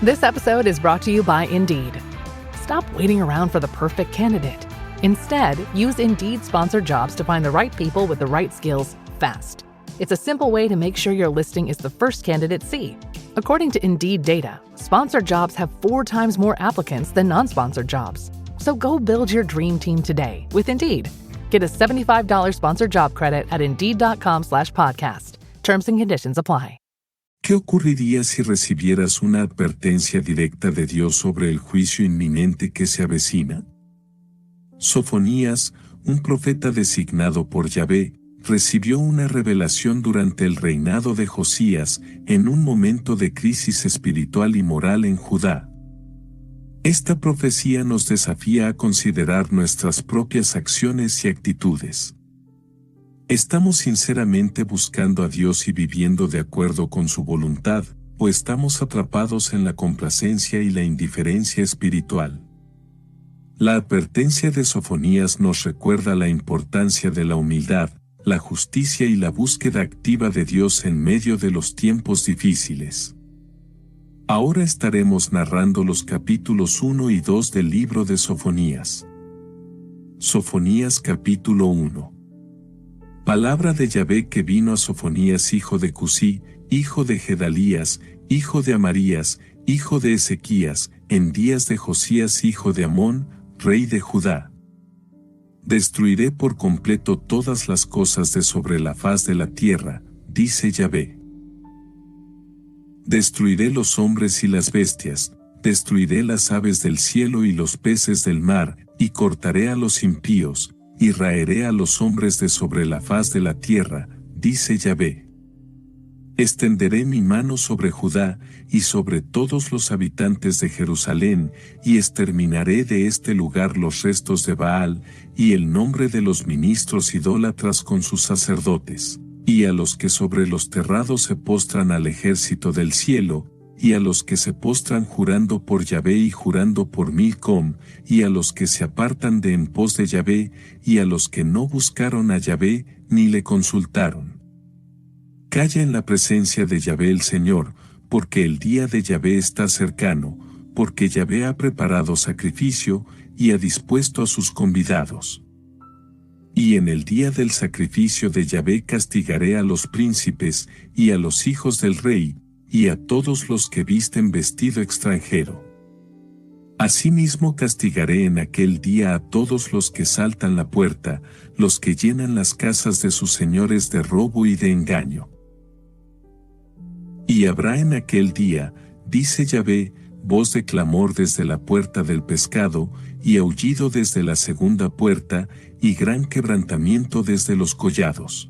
This episode is brought to you by Indeed. Stop waiting around for the perfect candidate. Instead, use Indeed sponsored jobs to find the right people with the right skills fast. It's a simple way to make sure your listing is the first candidates see. According to Indeed data, sponsored jobs have 4 times more applicants than non-sponsored jobs. So go build your dream team today with Indeed. Get a $75 sponsored job credit at Indeed.com/podcast. Terms and conditions apply. ¿Qué ocurriría si recibieras una advertencia directa de Dios sobre el juicio inminente que se avecina? Sofonías, un profeta designado por Yahvé, recibió una revelación durante el reinado de Josías, en un momento de crisis espiritual y moral en Judá. Esta profecía nos desafía a considerar nuestras propias acciones y actitudes. ¿Estamos sinceramente buscando a Dios y viviendo de acuerdo con su voluntad, o estamos atrapados en la complacencia y la indiferencia espiritual? La advertencia de Sofonías nos recuerda la importancia de la humildad, la justicia y la búsqueda activa de Dios en medio de los tiempos difíciles. Ahora estaremos narrando los capítulos 1 y 2 del libro de Sofonías. Sofonías capítulo 1. Palabra de Yahvé que vino a Sofonías hijo de Cusí, hijo de Gedalías, hijo de Amarías, hijo de Ezequías, en días de Josías hijo de Amón, rey de Judá. Destruiré por completo todas las cosas de sobre la faz de la tierra, dice Yahvé. Destruiré los hombres y las bestias, destruiré las aves del cielo y los peces del mar, y cortaré a los impíos, y raeré a los hombres de sobre la faz de la tierra, dice Yahvé. Extenderé mi mano sobre Judá, y sobre todos los habitantes de Jerusalén, y exterminaré de este lugar los restos de Baal, y el nombre de los ministros idólatras con sus sacerdotes, y a los que sobre los terrados se postran al ejército del cielo, y a los que se postran jurando por Yahvé y jurando por Milcom, y a los que se apartan de en pos de Yahvé, y a los que no buscaron a Yahvé, ni le consultaron. Calla en la presencia de Yahvé el Señor, porque el día de Yahvé está cercano, porque Yahvé ha preparado sacrificio, y ha dispuesto a sus convidados. Y en el día del sacrificio de Yahvé castigaré a los príncipes, y a los hijos del rey, y a todos los que visten vestido extranjero. Asimismo castigaré en aquel día a todos los que saltan la puerta, los que llenan las casas de sus señores de robo y de engaño. Y habrá en aquel día, dice Yahvé, voz de clamor desde la puerta del pescado, y aullido desde la segunda puerta, y gran quebrantamiento desde los collados.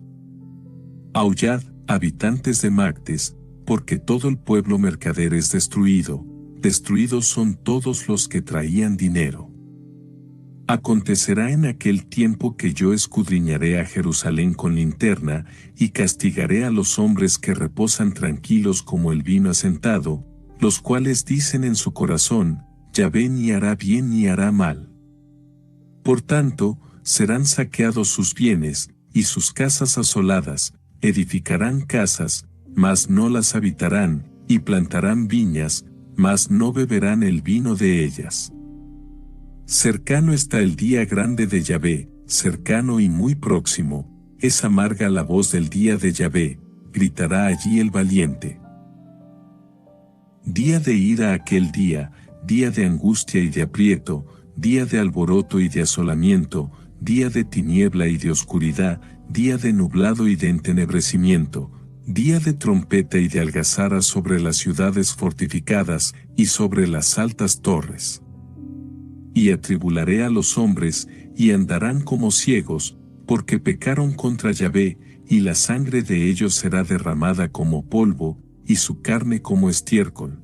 Aullad, habitantes de Magdes, porque todo el pueblo mercader es destruido, destruidos son todos los que traían dinero. Acontecerá en aquel tiempo que yo escudriñaré a Jerusalén con linterna, y castigaré a los hombres que reposan tranquilos como el vino asentado, los cuales dicen en su corazón, Yahvé ni hará bien ni hará mal. Por tanto, serán saqueados sus bienes, y sus casas asoladas, edificarán casas, mas no las habitarán, y plantarán viñas, mas no beberán el vino de ellas. Cercano está el día grande de Yahvé, cercano y muy próximo, es amarga la voz del día de Yahvé, gritará allí el valiente. Día de ira aquel día, día de angustia y de aprieto, día de alboroto y de asolamiento, día de tiniebla y de oscuridad, día de nublado y de entenebrecimiento, día de trompeta y de algazara sobre las ciudades fortificadas y sobre las altas torres. Y atribularé a los hombres, y andarán como ciegos, porque pecaron contra Yahvé, y la sangre de ellos será derramada como polvo, y su carne como estiércol.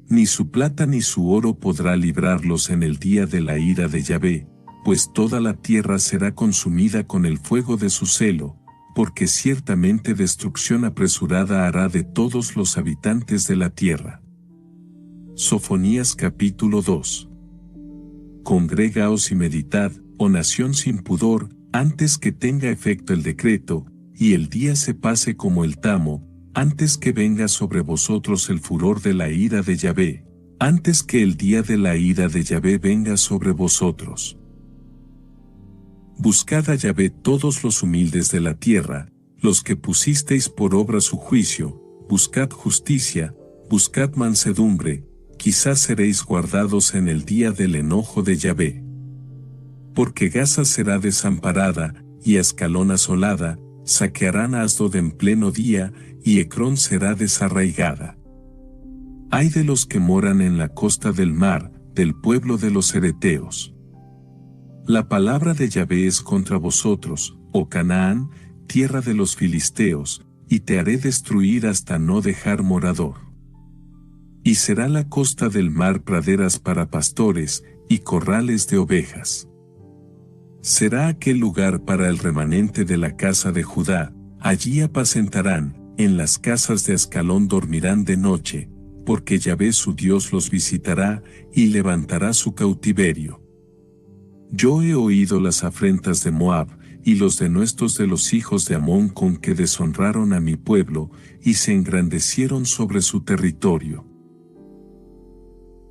Ni su plata ni su oro podrá librarlos en el día de la ira de Yahvé, pues toda la tierra será consumida con el fuego de su celo, porque ciertamente destrucción apresurada hará de todos los habitantes de la tierra. Sofonías capítulo 2. Congregaos y meditad, oh nación sin pudor, antes que tenga efecto el decreto, y el día se pase como el tamo, antes que venga sobre vosotros el furor de la ira de Yahvé, antes que el día de la ira de Yahvé venga sobre vosotros. Buscad a Yahvé todos los humildes de la tierra, los que pusisteis por obra su juicio, buscad justicia, buscad mansedumbre, quizás seréis guardados en el día del enojo de Yahvé. Porque Gaza será desamparada, y Ascalón asolada, saquearán a Asdod en pleno día, y Ecrón será desarraigada. Ay de los que moran en la costa del mar, del pueblo de los Ereteos. La palabra de Yahvé es contra vosotros, oh Canaán, tierra de los filisteos, y te haré destruir hasta no dejar morador. Y será la costa del mar praderas para pastores, y corrales de ovejas. Será aquel lugar para el remanente de la casa de Judá, allí apacentarán, en las casas de Ascalón dormirán de noche, porque Yahvé su Dios los visitará, y levantará su cautiverio. Yo he oído las afrentas de Moab, y los denuestos de los hijos de Amón con que deshonraron a mi pueblo, y se engrandecieron sobre su territorio.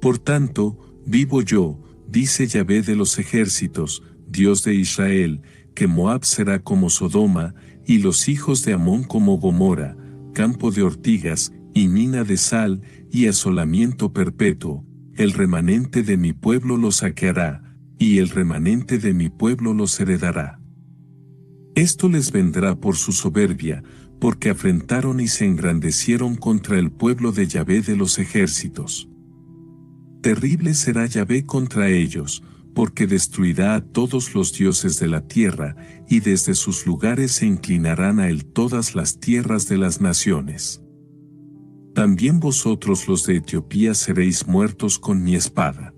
Por tanto, vivo yo, dice Yahvé de los ejércitos, Dios de Israel, que Moab será como Sodoma, y los hijos de Amón como Gomorra, campo de ortigas, y mina de sal, y asolamiento perpetuo. El remanente de mi pueblo los saqueará, y el remanente de mi pueblo los heredará. Esto les vendrá por su soberbia, porque afrentaron y se engrandecieron contra el pueblo de Yahvé de los ejércitos. Terrible será Yahvé contra ellos, porque destruirá a todos los dioses de la tierra, y desde sus lugares se inclinarán a él todas las tierras de las naciones. También vosotros los de Etiopía seréis muertos con mi espada.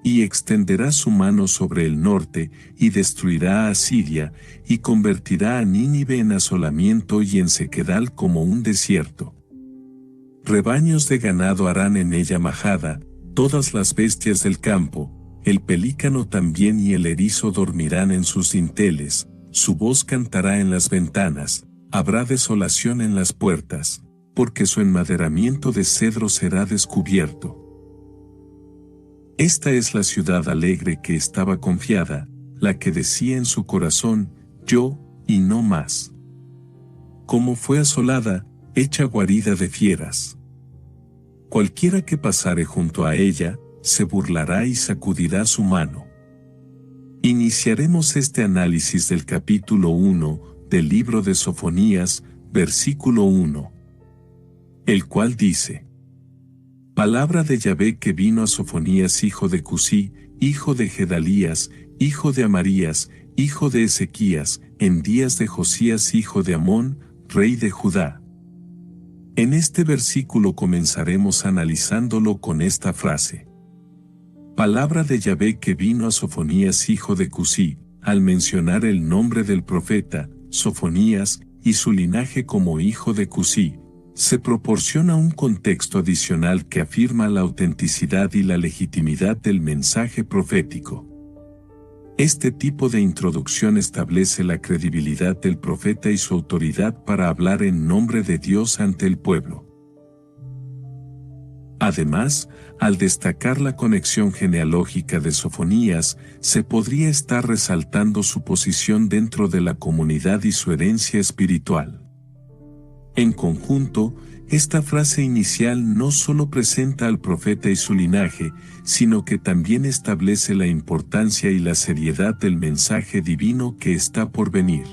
Y extenderá su mano sobre el norte, y destruirá a Asiria, y convertirá a Nínive en asolamiento y en sequedal como un desierto. Rebaños de ganado harán en ella majada, todas las bestias del campo, el pelícano también y el erizo dormirán en sus dinteles, su voz cantará en las ventanas, habrá desolación en las puertas, porque su enmaderamiento de cedro será descubierto. Esta es la ciudad alegre que estaba confiada, la que decía en su corazón, yo, y no más. Como fue asolada, hecha guarida de fieras. Cualquiera que pasare junto a ella, se burlará y sacudirá su mano. Iniciaremos este análisis del capítulo 1 del libro de Sofonías, versículo 1. El cual dice: Palabra de Yahvé que vino a Sofonías hijo de Cusí, hijo de Gedalías, hijo de Amarías, hijo de Ezequías, en días de Josías hijo de Amón, rey de Judá. En este versículo comenzaremos analizándolo con esta frase. Palabra de Yahvé que vino a Sofonías hijo de Cusí, al mencionar el nombre del profeta, Sofonías, y su linaje como hijo de Cusí, se proporciona un contexto adicional que afirma la autenticidad y la legitimidad del mensaje profético. Este tipo de introducción establece la credibilidad del profeta y su autoridad para hablar en nombre de Dios ante el pueblo. Además, al destacar la conexión genealógica de Sofonías, se podría estar resaltando su posición dentro de la comunidad y su herencia espiritual. En conjunto, esta frase inicial no solo presenta al profeta y su linaje, sino que también establece la importancia y la seriedad del mensaje divino que está por venir.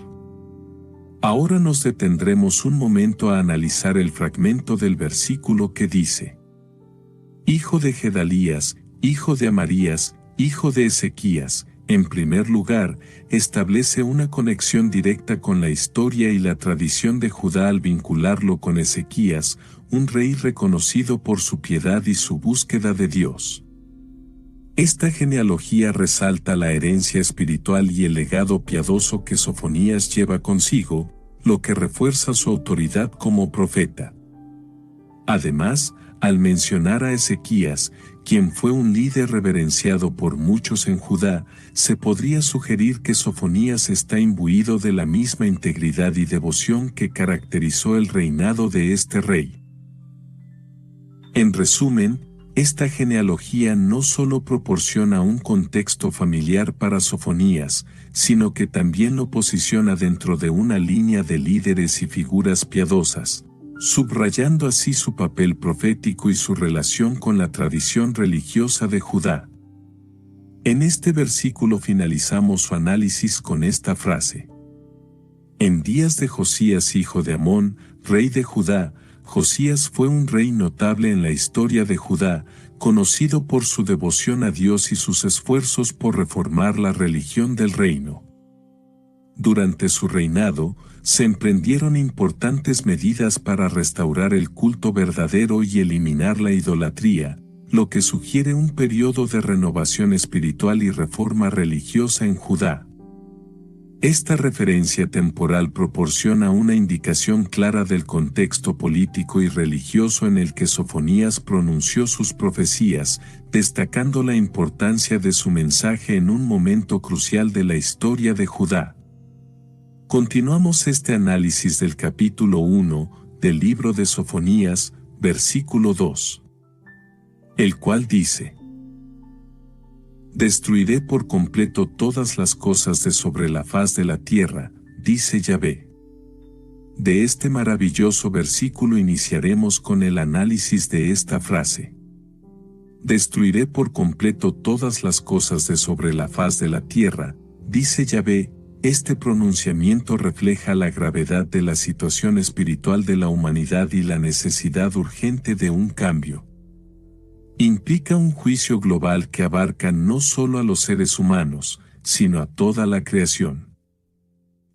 Ahora nos detendremos un momento a analizar el fragmento del versículo que dice: Hijo de Gedalías, hijo de Amarías, hijo de Ezequías. En primer lugar, establece una conexión directa con la historia y la tradición de Judá al vincularlo con Ezequías, un rey reconocido por su piedad y su búsqueda de Dios. Esta genealogía resalta la herencia espiritual y el legado piadoso que Sofonías lleva consigo, lo que refuerza su autoridad como profeta. Además, al mencionar a Ezequías, quien fue un líder reverenciado por muchos en Judá, se podría sugerir que Sofonías está imbuido de la misma integridad y devoción que caracterizó el reinado de este rey. En resumen, esta genealogía no solo proporciona un contexto familiar para Sofonías, sino que también lo posiciona dentro de una línea de líderes y figuras piadosas, subrayando así su papel profético y su relación con la tradición religiosa de Judá. En este versículo finalizamos su análisis con esta frase. En días de Josías hijo de Amón, rey de Judá, Josías fue un rey notable en la historia de Judá, conocido por su devoción a Dios y sus esfuerzos por reformar la religión del reino. Durante su reinado, se emprendieron importantes medidas para restaurar el culto verdadero y eliminar la idolatría, lo que sugiere un periodo de renovación espiritual y reforma religiosa en Judá. Esta referencia temporal proporciona una indicación clara del contexto político y religioso en el que Sofonías pronunció sus profecías, destacando la importancia de su mensaje en un momento crucial de la historia de Judá. Continuamos este análisis del capítulo 1 del libro de Sofonías, versículo 2, el cual dice: Destruiré por completo todas las cosas de sobre la faz de la tierra, dice Yahvé. De este maravilloso versículo iniciaremos con el análisis de esta frase. Destruiré por completo todas las cosas de sobre la faz de la tierra, dice Yahvé. Este pronunciamiento refleja la gravedad de la situación espiritual de la humanidad y la necesidad urgente de un cambio. Implica un juicio global que abarca no solo a los seres humanos, sino a toda la creación.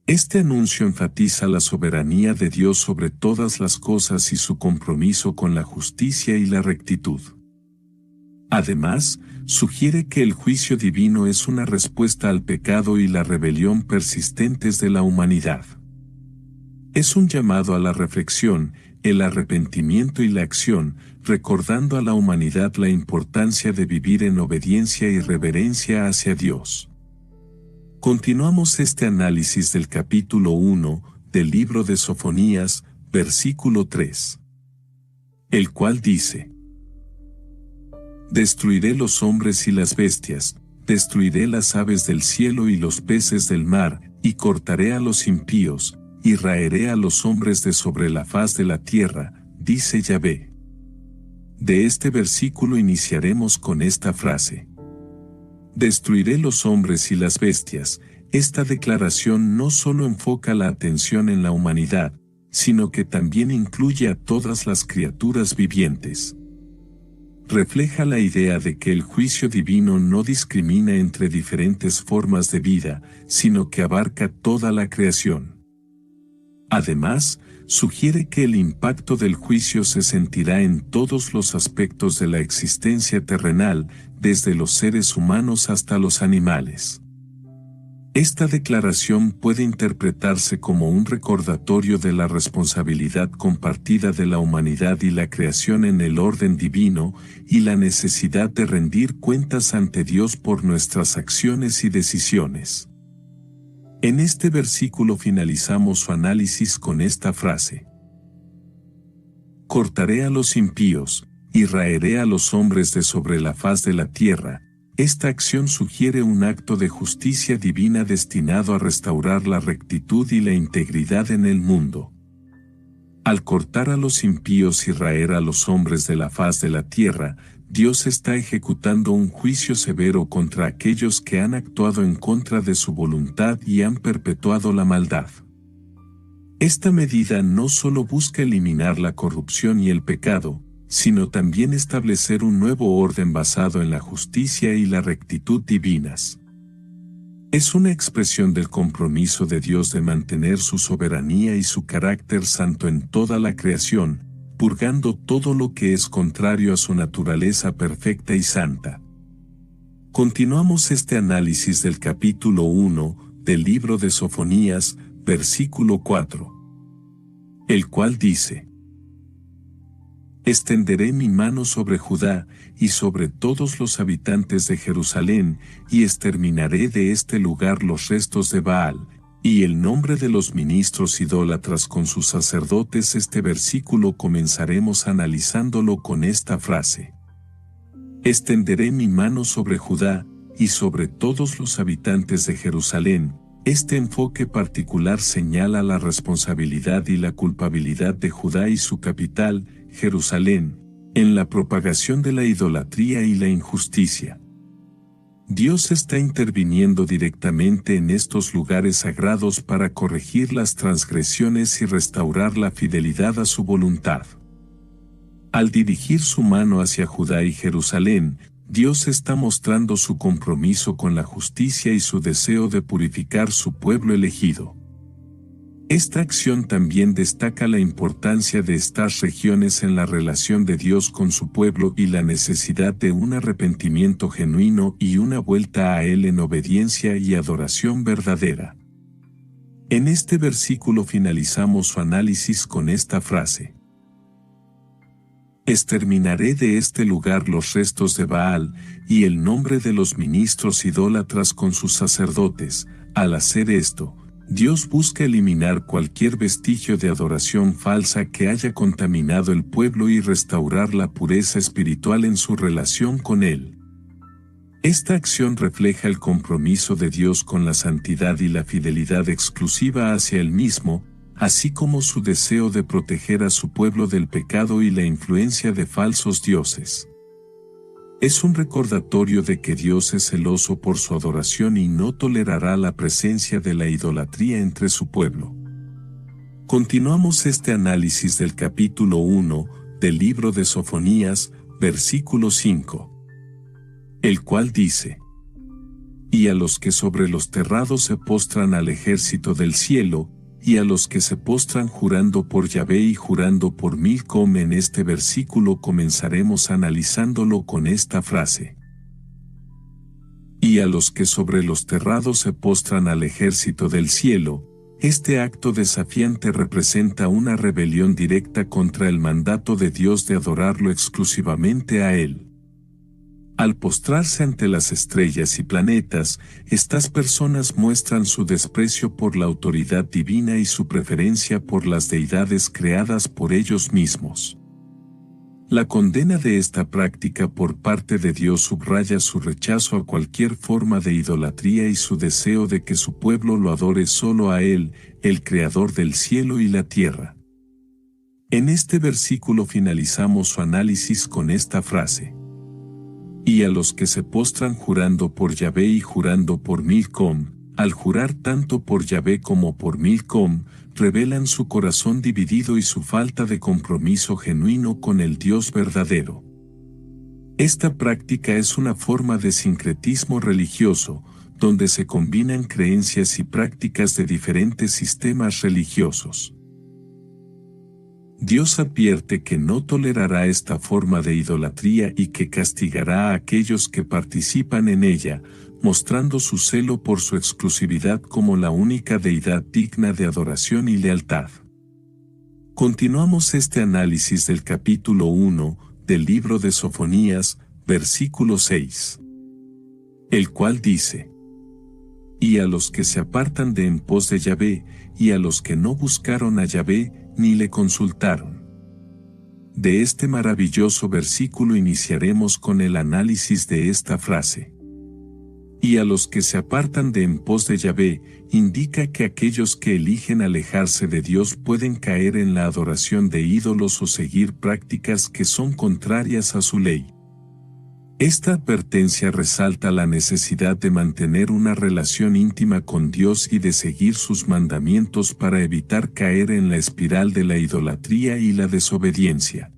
Este anuncio enfatiza la soberanía de Dios sobre todas las cosas y su compromiso con la justicia y la rectitud. Además, sugiere que el juicio divino es una respuesta al pecado y la rebelión persistentes de la humanidad. Es un llamado a la reflexión, el arrepentimiento y la acción, recordando a la humanidad la importancia de vivir en obediencia y reverencia hacia Dios. Continuamos este análisis del capítulo 1 del libro de Sofonías, versículo 3, el cual dice: Destruiré los hombres y las bestias, destruiré las aves del cielo y los peces del mar, y cortaré a los impíos, y raeré a los hombres de sobre la faz de la tierra, dice Yahvé. De este versículo iniciaremos con esta frase. Destruiré los hombres y las bestias. Esta declaración no solo enfoca la atención en la humanidad, sino que también incluye a todas las criaturas vivientes. Refleja la idea de que el juicio divino no discrimina entre diferentes formas de vida, sino que abarca toda la creación. Además, sugiere que el impacto del juicio se sentirá en todos los aspectos de la existencia terrenal, desde los seres humanos hasta los animales. Esta declaración puede interpretarse como un recordatorio de la responsabilidad compartida de la humanidad y la creación en el orden divino, y la necesidad de rendir cuentas ante Dios por nuestras acciones y decisiones. En este versículo finalizamos su análisis con esta frase. Cortaré a los impíos, y raeré a los hombres de sobre la faz de la tierra. Esta acción sugiere un acto de justicia divina destinado a restaurar la rectitud y la integridad en el mundo. Al cortar a los impíos y raer a los hombres de la faz de la tierra, Dios está ejecutando un juicio severo contra aquellos que han actuado en contra de su voluntad y han perpetuado la maldad. Esta medida no solo busca eliminar la corrupción y el pecado, sino también establecer un nuevo orden basado en la justicia y la rectitud divinas. Es una expresión del compromiso de Dios de mantener su soberanía y su carácter santo en toda la creación, purgando todo lo que es contrario a su naturaleza perfecta y santa. Continuamos este análisis del capítulo 1 del libro de Sofonías, versículo 4, el cual dice: Extenderé mi mano sobre Judá y sobre todos los habitantes de Jerusalén, y exterminaré de este lugar los restos de Baal, y el nombre de los ministros idólatras con sus sacerdotes. Este versículo comenzaremos analizándolo con esta frase. Extenderé mi mano sobre Judá y sobre todos los habitantes de Jerusalén. Este enfoque particular señala la responsabilidad y la culpabilidad de Judá y su capital, Jerusalén, en la propagación de la idolatría y la injusticia. Dios está interviniendo directamente en estos lugares sagrados para corregir las transgresiones y restaurar la fidelidad a su voluntad. Al dirigir su mano hacia Judá y Jerusalén, Dios está mostrando su compromiso con la justicia y su deseo de purificar su pueblo elegido. Esta acción también destaca la importancia de estas regiones en la relación de Dios con su pueblo y la necesidad de un arrepentimiento genuino y una vuelta a Él en obediencia y adoración verdadera. En este versículo finalizamos su análisis con esta frase. Exterminaré de este lugar los restos de Baal y el nombre de los ministros idólatras con sus sacerdotes. Al hacer esto, Dios busca eliminar cualquier vestigio de adoración falsa que haya contaminado el pueblo y restaurar la pureza espiritual en su relación con Él. Esta acción refleja el compromiso de Dios con la santidad y la fidelidad exclusiva hacia Él mismo, así como su deseo de proteger a su pueblo del pecado y la influencia de falsos dioses. Es un recordatorio de que Dios es celoso por su adoración y no tolerará la presencia de la idolatría entre su pueblo. Continuamos este análisis del capítulo 1 del libro de Sofonías, versículo 5, el cual dice: Y a los que sobre los terrados se postran al ejército del cielo, y a los que se postran jurando por Yahvé y jurando por Milcom. En este versículo comenzaremos analizándolo con esta frase. Y a los que sobre los terrados se postran al ejército del cielo. Este acto desafiante representa una rebelión directa contra el mandato de Dios de adorarlo exclusivamente a Él. Al postrarse ante las estrellas y planetas, estas personas muestran su desprecio por la autoridad divina y su preferencia por las deidades creadas por ellos mismos. La condena de esta práctica por parte de Dios subraya su rechazo a cualquier forma de idolatría y su deseo de que su pueblo lo adore solo a Él, el Creador del cielo y la tierra. En este versículo finalizamos su análisis con esta frase. Y a los que se postran jurando por Yahvé y jurando por Milcom, al jurar tanto por Yahvé como por Milcom, revelan su corazón dividido y su falta de compromiso genuino con el Dios verdadero. Esta práctica es una forma de sincretismo religioso, donde se combinan creencias y prácticas de diferentes sistemas religiosos. Dios advierte que no tolerará esta forma de idolatría y que castigará a aquellos que participan en ella, mostrando su celo por su exclusividad como la única deidad digna de adoración y lealtad. Continuamos este análisis del capítulo 1 del libro de Sofonías, versículo 6, el cual dice: Y a los que se apartan de en pos de Yahvé, y a los que no buscaron a Yahvé, ni le consultaron. De este maravilloso versículo iniciaremos con el análisis de esta frase. Y a los que se apartan de en pos de Yahvé, indica que aquellos que eligen alejarse de Dios pueden caer en la adoración de ídolos o seguir prácticas que son contrarias a su ley. Esta advertencia resalta la necesidad de mantener una relación íntima con Dios y de seguir sus mandamientos para evitar caer en la espiral de la idolatría y la desobediencia.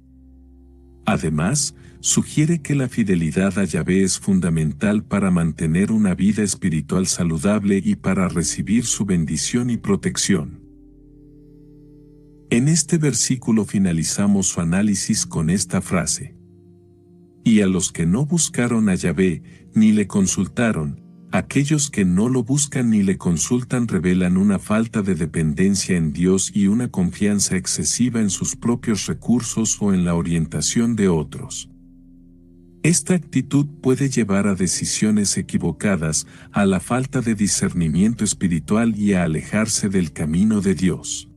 Además, sugiere que la fidelidad a Yahvé es fundamental para mantener una vida espiritual saludable y para recibir su bendición y protección. En este versículo finalizamos su análisis con esta frase. Y a los que no buscaron a Yahvé, ni le consultaron, Aquellos que no lo buscan ni le consultan revelan una falta de dependencia en Dios y una confianza excesiva en sus propios recursos o en la orientación de otros. Esta actitud puede llevar a decisiones equivocadas, a la falta de discernimiento espiritual y a alejarse del camino de Dios.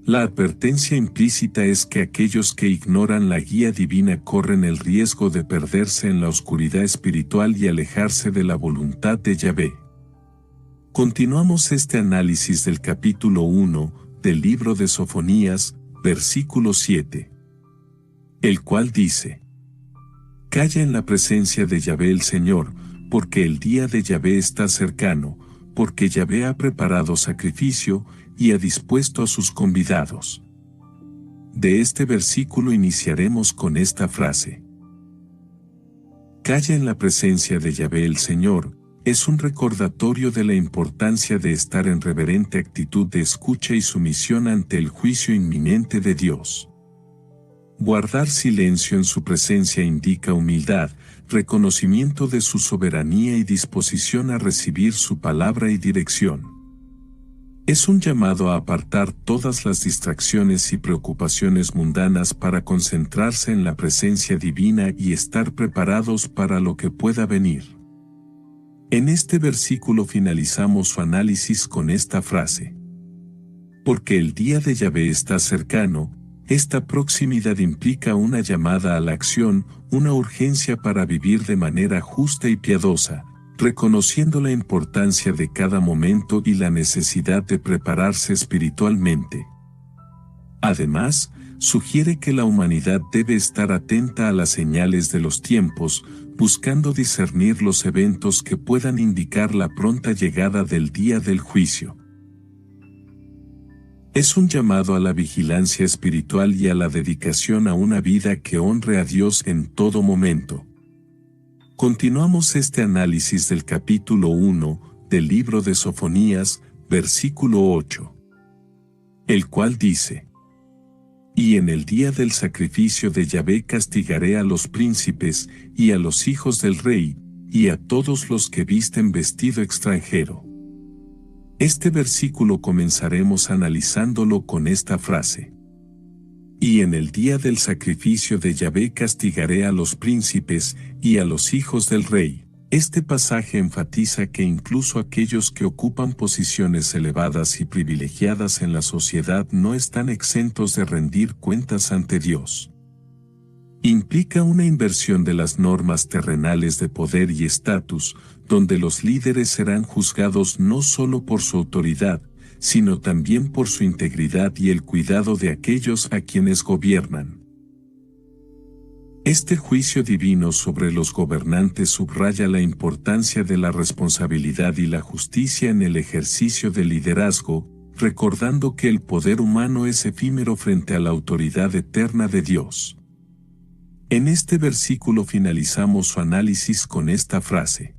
La advertencia implícita es que aquellos que ignoran la guía divina corren el riesgo de perderse en la oscuridad espiritual y alejarse de la voluntad de Yahvé. Continuamos este análisis del capítulo 1 del libro de Sofonías, versículo 7, el cual dice: Calla en la presencia de Yahvé el Señor, porque el día de Yahvé está cercano, porque Yahvé ha preparado sacrificio y ha dispuesto a sus convidados. De este versículo iniciaremos con esta frase. Calla en la presencia de Yahvé el Señor, es un recordatorio de la importancia de estar en reverente actitud de escucha y sumisión ante el juicio inminente de Dios. Guardar silencio en su presencia indica humildad, reconocimiento de su soberanía y disposición a recibir su palabra y dirección. Es un llamado a apartar todas las distracciones y preocupaciones mundanas para concentrarse en la presencia divina y estar preparados para lo que pueda venir. En este versículo finalizamos su análisis con esta frase. Porque el día de Yahvé está cercano, esta proximidad implica una llamada a la acción, una urgencia para vivir de manera justa y piadosa, reconociendo la importancia de cada momento y la necesidad de prepararse espiritualmente. Además, sugiere que la humanidad debe estar atenta a las señales de los tiempos, buscando discernir los eventos que puedan indicar la pronta llegada del día del juicio. Es un llamado a la vigilancia espiritual y a la dedicación a una vida que honre a Dios en todo momento. Continuamos este análisis del capítulo 1 del libro de Sofonías, versículo 8, el cual dice: Y en el día del sacrificio de Yahvé castigaré a los príncipes, y a los hijos del rey, y a todos los que visten vestido extranjero. Este versículo comenzaremos analizándolo con esta frase. Y en el día del sacrificio de Yahvé castigaré a los príncipes y a los hijos del rey. Este pasaje enfatiza que incluso aquellos que ocupan posiciones elevadas y privilegiadas en la sociedad no están exentos de rendir cuentas ante Dios. Implica una inversión de las normas terrenales de poder y estatus, donde los líderes serán juzgados no solo por su autoridad, sino también por su integridad y el cuidado de aquellos a quienes gobiernan. Este juicio divino sobre los gobernantes subraya la importancia de la responsabilidad y la justicia en el ejercicio del liderazgo, recordando que el poder humano es efímero frente a la autoridad eterna de Dios. En este versículo finalizamos su análisis con esta frase.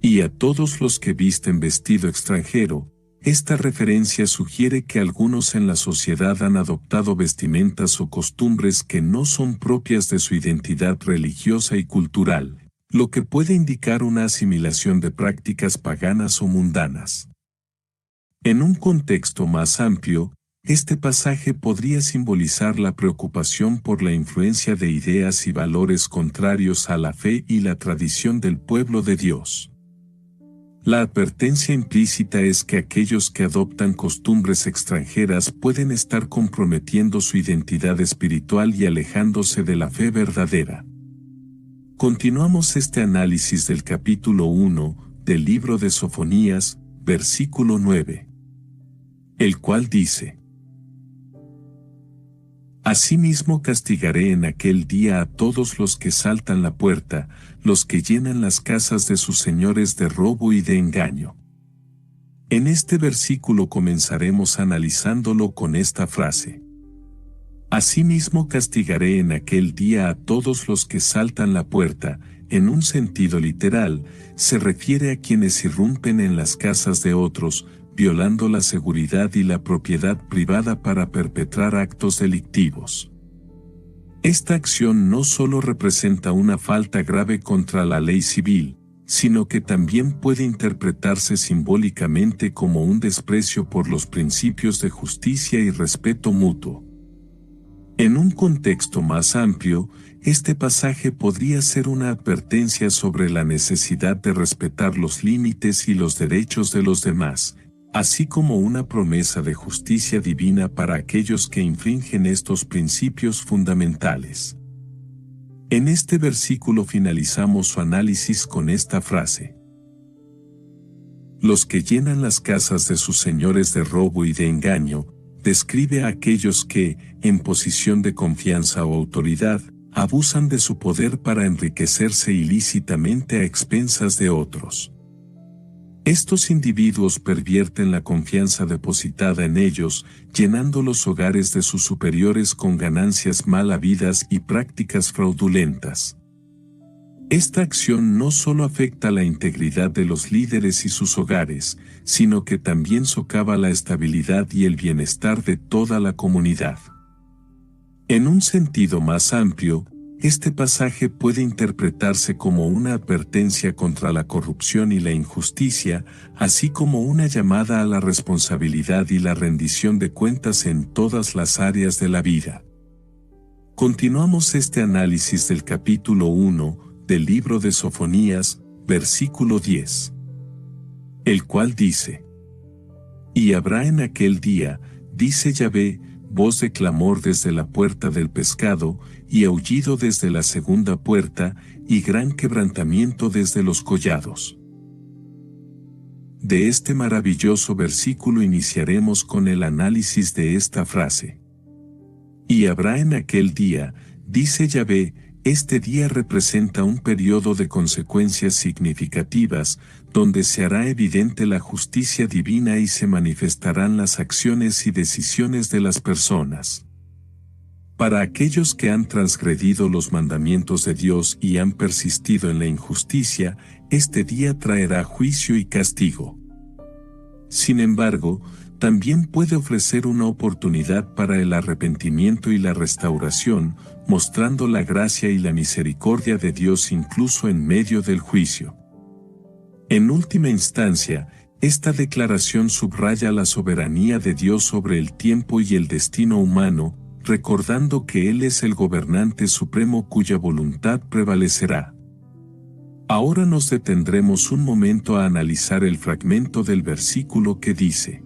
Y a todos los que visten vestido extranjero. Esta referencia sugiere que algunos en la sociedad han adoptado vestimentas o costumbres que no son propias de su identidad religiosa y cultural, lo que puede indicar una asimilación de prácticas paganas o mundanas. En un contexto más amplio, este pasaje podría simbolizar la preocupación por la influencia de ideas y valores contrarios a la fe y la tradición del pueblo de Dios. La advertencia implícita es que aquellos que adoptan costumbres extranjeras pueden estar comprometiendo su identidad espiritual y alejándose de la fe verdadera. Continuamos este análisis del capítulo 1 del libro de Sofonías, versículo 9, el cual dice: Asimismo castigaré en aquel día a todos los que saltan la puerta, los que llenan las casas de sus señores de robo y de engaño. En este versículo comenzaremos analizándolo con esta frase. Asimismo castigaré en aquel día a todos los que saltan la puerta. En un sentido literal, se refiere a quienes irrumpen en las casas de otros, violando la seguridad y la propiedad privada para perpetrar actos delictivos. Esta acción no solo representa una falta grave contra la ley civil, sino que también puede interpretarse simbólicamente como un desprecio por los principios de justicia y respeto mutuo. En un contexto más amplio, este pasaje podría ser una advertencia sobre la necesidad de respetar los límites y los derechos de los demás, así como una promesa de justicia divina para aquellos que infringen estos principios fundamentales. En este versículo finalizamos su análisis con esta frase: los que llenan las casas de sus señores de robo y de engaño, describe a aquellos que, en posición de confianza o autoridad, abusan de su poder para enriquecerse ilícitamente a expensas de otros. Estos individuos pervierten la confianza depositada en ellos, llenando los hogares de sus superiores con ganancias mal habidas y prácticas fraudulentas. Esta acción no solo afecta la integridad de los líderes y sus hogares, sino que también socava la estabilidad y el bienestar de toda la comunidad. En un sentido más amplio, este pasaje puede interpretarse como una advertencia contra la corrupción y la injusticia, así como una llamada a la responsabilidad y la rendición de cuentas en todas las áreas de la vida. Continuamos este análisis del capítulo 1 del libro de Sofonías, versículo 10. El cual dice: Y habrá en aquel día, dice Yahvé, voz de clamor desde la puerta del pescado, y aullido desde la segunda puerta, y gran quebrantamiento desde los collados. De este maravilloso versículo iniciaremos con el análisis de esta frase. Y habrá en aquel día, dice Yahvé. Este día representa un periodo de consecuencias significativas, donde se hará evidente la justicia divina y se manifestarán las acciones y decisiones de las personas. Para aquellos que han transgredido los mandamientos de Dios y han persistido en la injusticia, este día traerá juicio y castigo. Sin embargo, también puede ofrecer una oportunidad para el arrepentimiento y la restauración, mostrando la gracia y la misericordia de Dios incluso en medio del juicio. En última instancia, esta declaración subraya la soberanía de Dios sobre el tiempo y el destino humano, recordando que Él es el gobernante supremo cuya voluntad prevalecerá. Ahora nos detendremos un momento a analizar el fragmento del versículo que dice: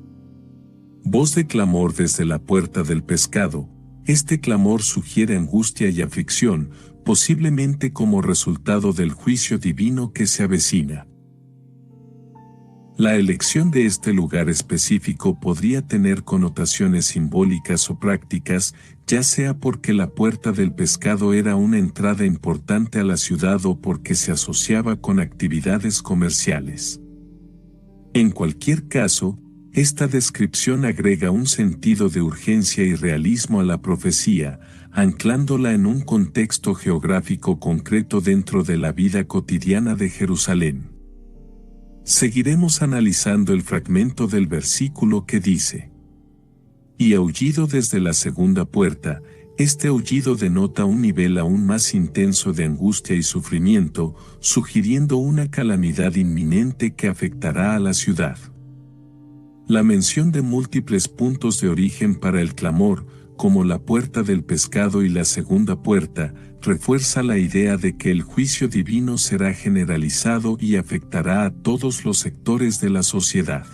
voz de clamor desde la puerta del pescado. Este clamor sugiere angustia y aflicción, posiblemente como resultado del juicio divino que se avecina. La elección de este lugar específico podría tener connotaciones simbólicas o prácticas, ya sea porque la puerta del pescado era una entrada importante a la ciudad o porque se asociaba con actividades comerciales. En cualquier caso, esta descripción agrega un sentido de urgencia y realismo a la profecía, anclándola en un contexto geográfico concreto dentro de la vida cotidiana de Jerusalén. Seguiremos analizando el fragmento del versículo que dice: y aullido desde la segunda puerta. Este aullido denota un nivel aún más intenso de angustia y sufrimiento, sugiriendo una calamidad inminente que afectará a la ciudad. La mención de múltiples puntos de origen para el clamor, como la puerta del pescado y la segunda puerta, refuerza la idea de que el juicio divino será generalizado y afectará a todos los sectores de la sociedad.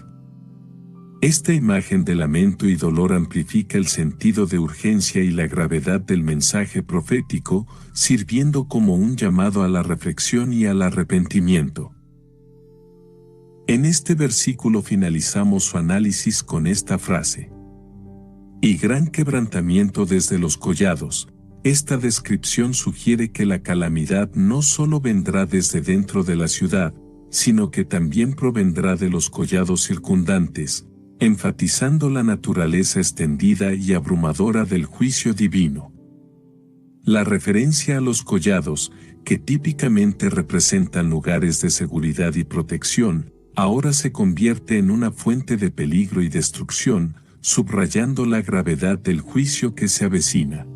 Esta imagen de lamento y dolor amplifica el sentido de urgencia y la gravedad del mensaje profético, sirviendo como un llamado a la reflexión y al arrepentimiento. En este versículo finalizamos su análisis con esta frase: y gran quebrantamiento desde los collados. Esta descripción sugiere que la calamidad no solo vendrá desde dentro de la ciudad, sino que también provendrá de los collados circundantes, enfatizando la naturaleza extendida y abrumadora del juicio divino. La referencia a los collados, que típicamente representan lugares de seguridad y protección, ahora se convierte en una fuente de peligro y destrucción, subrayando la gravedad del juicio que se avecina.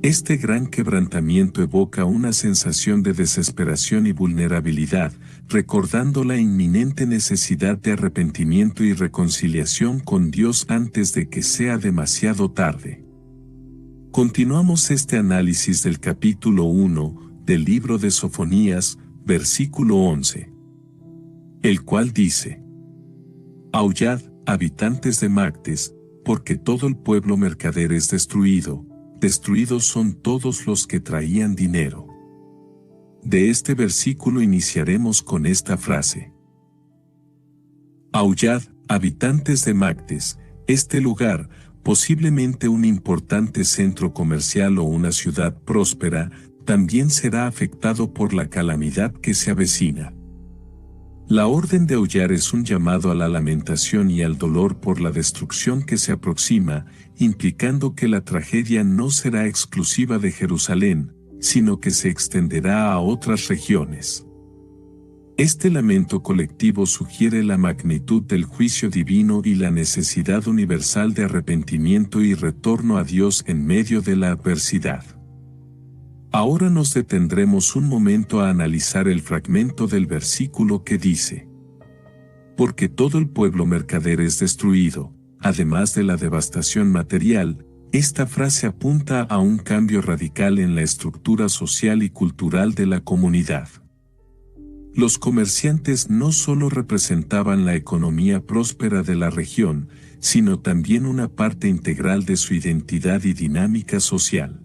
Este gran quebrantamiento evoca una sensación de desesperación y vulnerabilidad, recordando la inminente necesidad de arrepentimiento y reconciliación con Dios antes de que sea demasiado tarde. Continuamos este análisis del capítulo 1 del libro de Sofonías, versículo 11, el cual dice: Aullad, habitantes de Mactes, porque todo el pueblo mercader es destruido, destruidos son todos los que traían dinero. De este versículo iniciaremos con esta frase: Aullad, habitantes de Mactes. Este lugar, posiblemente un importante centro comercial o una ciudad próspera, también será afectado por la calamidad que se avecina. La orden de aullar es un llamado a la lamentación y al dolor por la destrucción que se aproxima, implicando que la tragedia no será exclusiva de Jerusalén, sino que se extenderá a otras regiones. Este lamento colectivo sugiere la magnitud del juicio divino y la necesidad universal de arrepentimiento y retorno a Dios en medio de la adversidad. Ahora nos detendremos un momento a analizar el fragmento del versículo que dice: Porque todo el pueblo mercader es destruido. Además de la devastación material, esta frase apunta a un cambio radical en la estructura social y cultural de la comunidad. Los comerciantes no solo representaban la economía próspera de la región, sino también una parte integral de su identidad y dinámica social.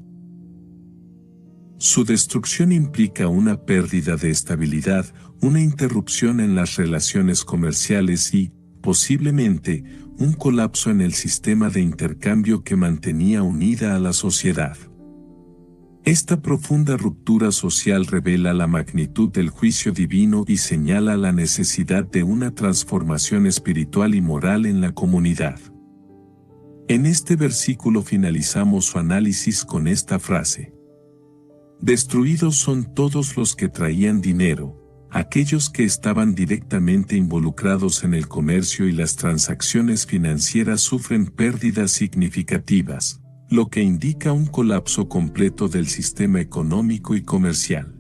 Su destrucción implica una pérdida de estabilidad, una interrupción en las relaciones comerciales y, posiblemente, un colapso en el sistema de intercambio que mantenía unida a la sociedad. Esta profunda ruptura social revela la magnitud del juicio divino y señala la necesidad de una transformación espiritual y moral en la comunidad. En este versículo finalizamos su análisis con esta frase: Destruidos son todos los que traían dinero. Aquellos que estaban directamente involucrados en el comercio y las transacciones financieras sufren pérdidas significativas, lo que indica un colapso completo del sistema económico y comercial.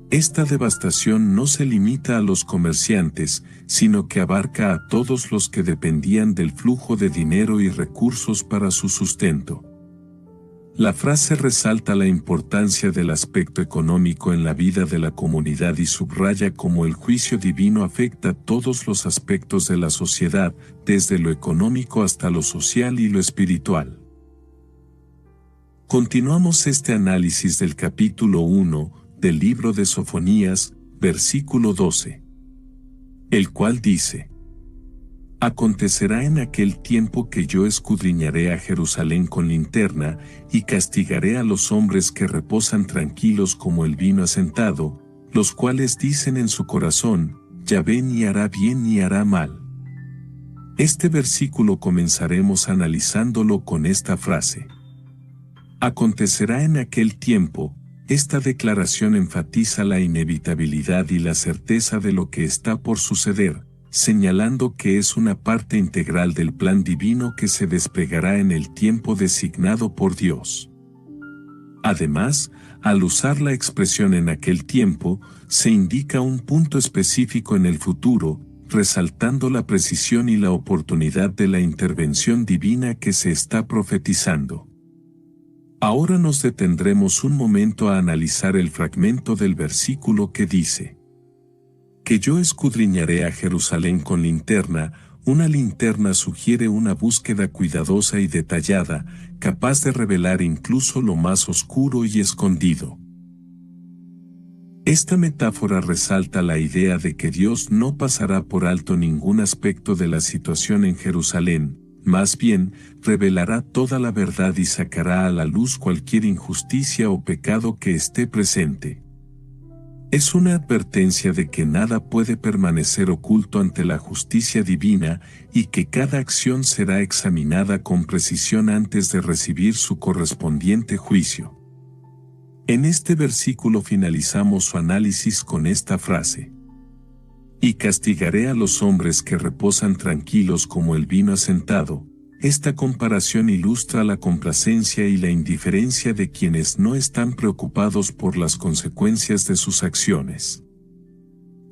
Esta devastación no se limita a los comerciantes, sino que abarca a todos los que dependían del flujo de dinero y recursos para su sustento. La frase resalta la importancia del aspecto económico en la vida de la comunidad y subraya cómo el juicio divino afecta todos los aspectos de la sociedad, desde lo económico hasta lo social y lo espiritual. Continuamos este análisis del capítulo 1 del libro de Sofonías, versículo 12, el cual dice: Acontecerá en aquel tiempo que yo escudriñaré a Jerusalén con linterna, y castigaré a los hombres que reposan tranquilos como el vino asentado, los cuales dicen en su corazón: Yahvé ni hará bien ni hará mal. Este versículo comenzaremos analizándolo con esta frase: Acontecerá en aquel tiempo. Esta declaración enfatiza la inevitabilidad y la certeza de lo que está por suceder, señalando que es una parte integral del plan divino que se desplegará en el tiempo designado por Dios. Además, al usar la expresión en aquel tiempo, se indica un punto específico en el futuro, resaltando la precisión y la oportunidad de la intervención divina que se está profetizando. Ahora nos detendremos un momento a analizar el fragmento del versículo que dice: Que yo escudriñaré a Jerusalén con linterna. Una linterna sugiere una búsqueda cuidadosa y detallada, capaz de revelar incluso lo más oscuro y escondido. Esta metáfora resalta la idea de que Dios no pasará por alto ningún aspecto de la situación en Jerusalén, más bien, revelará toda la verdad y sacará a la luz cualquier injusticia o pecado que esté presente. Es una advertencia de que nada puede permanecer oculto ante la justicia divina y que cada acción será examinada con precisión antes de recibir su correspondiente juicio. En este versículo finalizamos su análisis con esta frase: Y castigaré a los hombres que reposan tranquilos como el vino asentado. esta comparación ilustra la complacencia y la indiferencia de quienes no están preocupados por las consecuencias de sus acciones.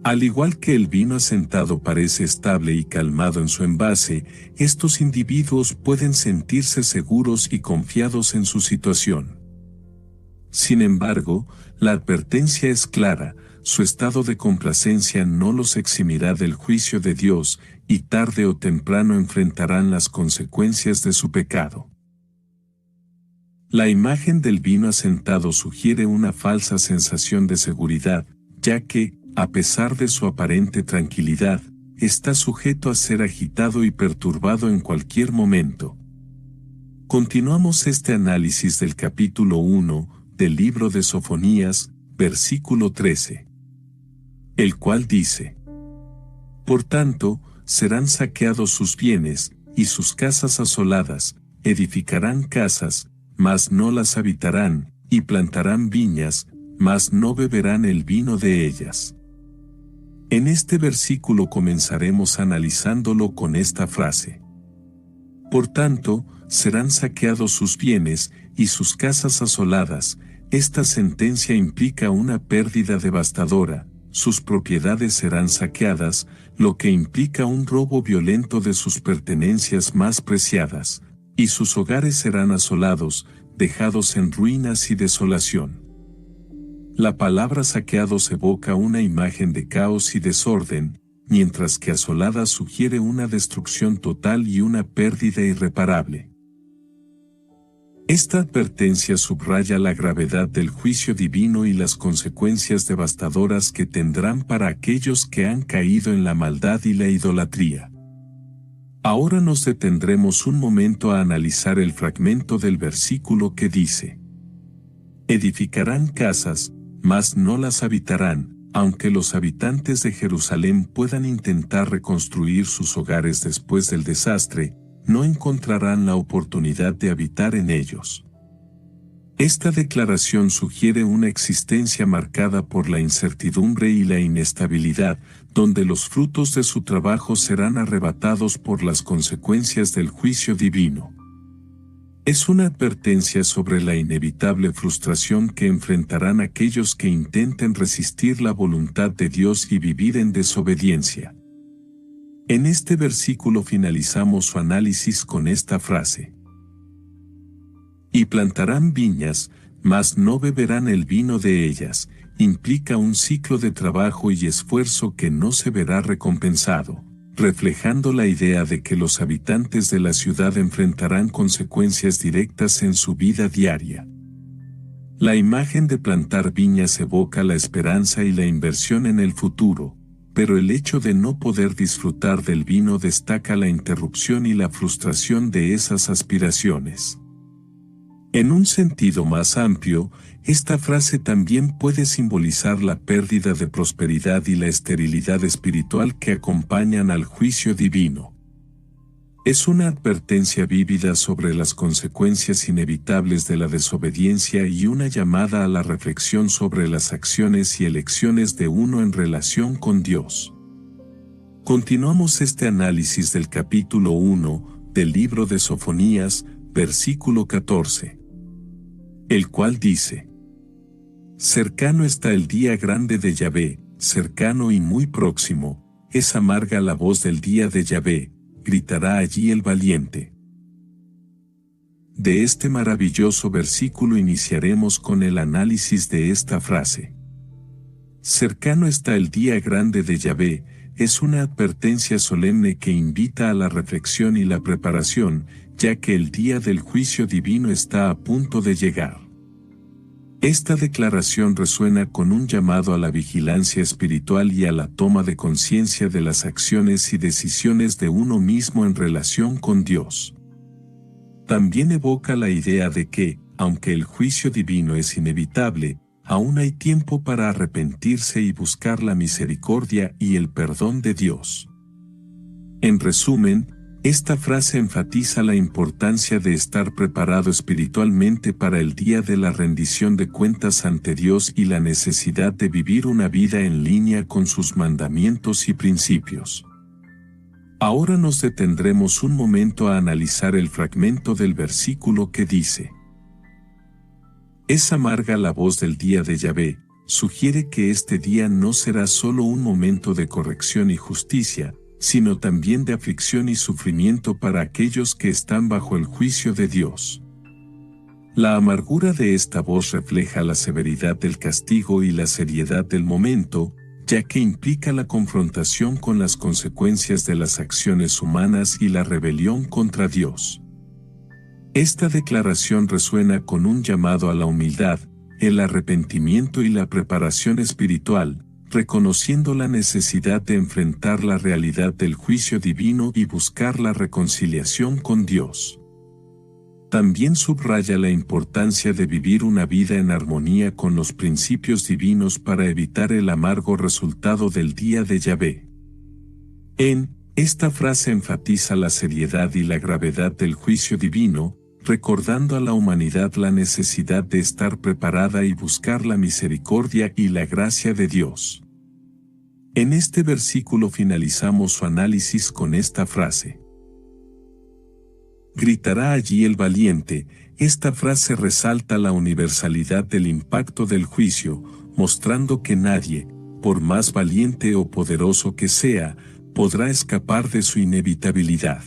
Al igual que el vino asentado parece estable y calmado en su envase, estos individuos pueden sentirse seguros y confiados en su situación. Sin embargo, la advertencia es clara: su estado de complacencia no los eximirá del juicio de Dios, y tarde o temprano enfrentarán las consecuencias de su pecado. La imagen del vino asentado sugiere una falsa sensación de seguridad, ya que, a pesar de su aparente tranquilidad, está sujeto a ser agitado y perturbado en cualquier momento. Continuamos este análisis del capítulo 1 del libro de Sofonías, versículo 13. El cual dice: Por tanto, serán saqueados sus bienes, y sus casas asoladas; edificarán casas, mas no las habitarán, y plantarán viñas, mas no beberán el vino de ellas. En este versículo comenzaremos analizándolo con esta frase: Por tanto, serán saqueados sus bienes, y sus casas asoladas. Esta sentencia implica una pérdida devastadora. Sus propiedades serán saqueadas, lo que implica un robo violento de sus pertenencias más preciadas, y sus hogares serán asolados, dejados en ruinas y desolación. La palabra saqueados evoca una imagen de caos y desorden, mientras que asolada sugiere una destrucción total y una pérdida irreparable. Esta advertencia subraya la gravedad del juicio divino y las consecuencias devastadoras que tendrán para aquellos que han caído en la maldad y la idolatría. Ahora nos detendremos un momento a analizar el fragmento del versículo que dice: Edificarán casas, mas no las habitarán. Aunque los habitantes de Jerusalén puedan intentar reconstruir sus hogares después del desastre, no encontrarán la oportunidad de habitar en ellos. Esta declaración sugiere una existencia marcada por la incertidumbre y la inestabilidad, donde los frutos de su trabajo serán arrebatados por las consecuencias del juicio divino. Es una advertencia sobre la inevitable frustración que enfrentarán aquellos que intenten resistir la voluntad de Dios y vivir en desobediencia. En este versículo finalizamos su análisis con esta frase: Y plantarán viñas, mas no beberán el vino de ellas. Implica un ciclo de trabajo y esfuerzo que no se verá recompensado, reflejando la idea de que los habitantes de la ciudad enfrentarán consecuencias directas en su vida diaria. La imagen de plantar viñas evoca la esperanza y la inversión en el futuro, pero el hecho de no poder disfrutar del vino destaca la interrupción y la frustración de esas aspiraciones. En un sentido más amplio, esta frase también puede simbolizar la pérdida de prosperidad y la esterilidad espiritual que acompañan al juicio divino. Es una advertencia vívida sobre las consecuencias inevitables de la desobediencia y una llamada a la reflexión sobre las acciones y elecciones de uno en relación con Dios. Continuamos este análisis del capítulo 1 del libro de Sofonías, versículo 14. El cual dice: Cercano está el día grande de Yahvé, cercano y muy próximo, es amarga la voz del día de Yahvé, gritará allí el valiente. De este maravilloso versículo iniciaremos con el análisis de esta frase. Cercano está el día grande de Yahvé, es una advertencia solemne que invita a la reflexión y la preparación, ya que el día del juicio divino está a punto de llegar. Esta declaración resuena con un llamado a la vigilancia espiritual y a la toma de conciencia de las acciones y decisiones de uno mismo en relación con Dios. También evoca la idea de que, aunque el juicio divino es inevitable, aún hay tiempo para arrepentirse y buscar la misericordia y el perdón de Dios. En resumen, esta frase enfatiza la importancia de estar preparado espiritualmente para el día de la rendición de cuentas ante Dios y la necesidad de vivir una vida en línea con sus mandamientos y principios. Ahora nos detendremos un momento a analizar el fragmento del versículo que dice: Es amarga la voz del día de Yahvé. Sugiere que este día no será solo un momento de corrección y justicia, sino también de aflicción y sufrimiento para aquellos que están bajo el juicio de Dios. La amargura de esta voz refleja la severidad del castigo y la seriedad del momento, ya que implica la confrontación con las consecuencias de las acciones humanas y la rebelión contra Dios. Esta declaración resuena con un llamado a la humildad, el arrepentimiento y la preparación espiritual, reconociendo la necesidad de enfrentar la realidad del juicio divino y buscar la reconciliación con Dios. También subraya la importancia de vivir una vida en armonía con los principios divinos para evitar el amargo resultado del día de Yahvé. Esta frase enfatiza la seriedad y la gravedad del juicio divino, recordando a la humanidad la necesidad de estar preparada y buscar la misericordia y la gracia de Dios. En este versículo finalizamos su análisis con esta frase: gritará allí el valiente. Esta frase resalta la universalidad del impacto del juicio, mostrando que nadie, por más valiente o poderoso que sea, podrá escapar de su inevitabilidad.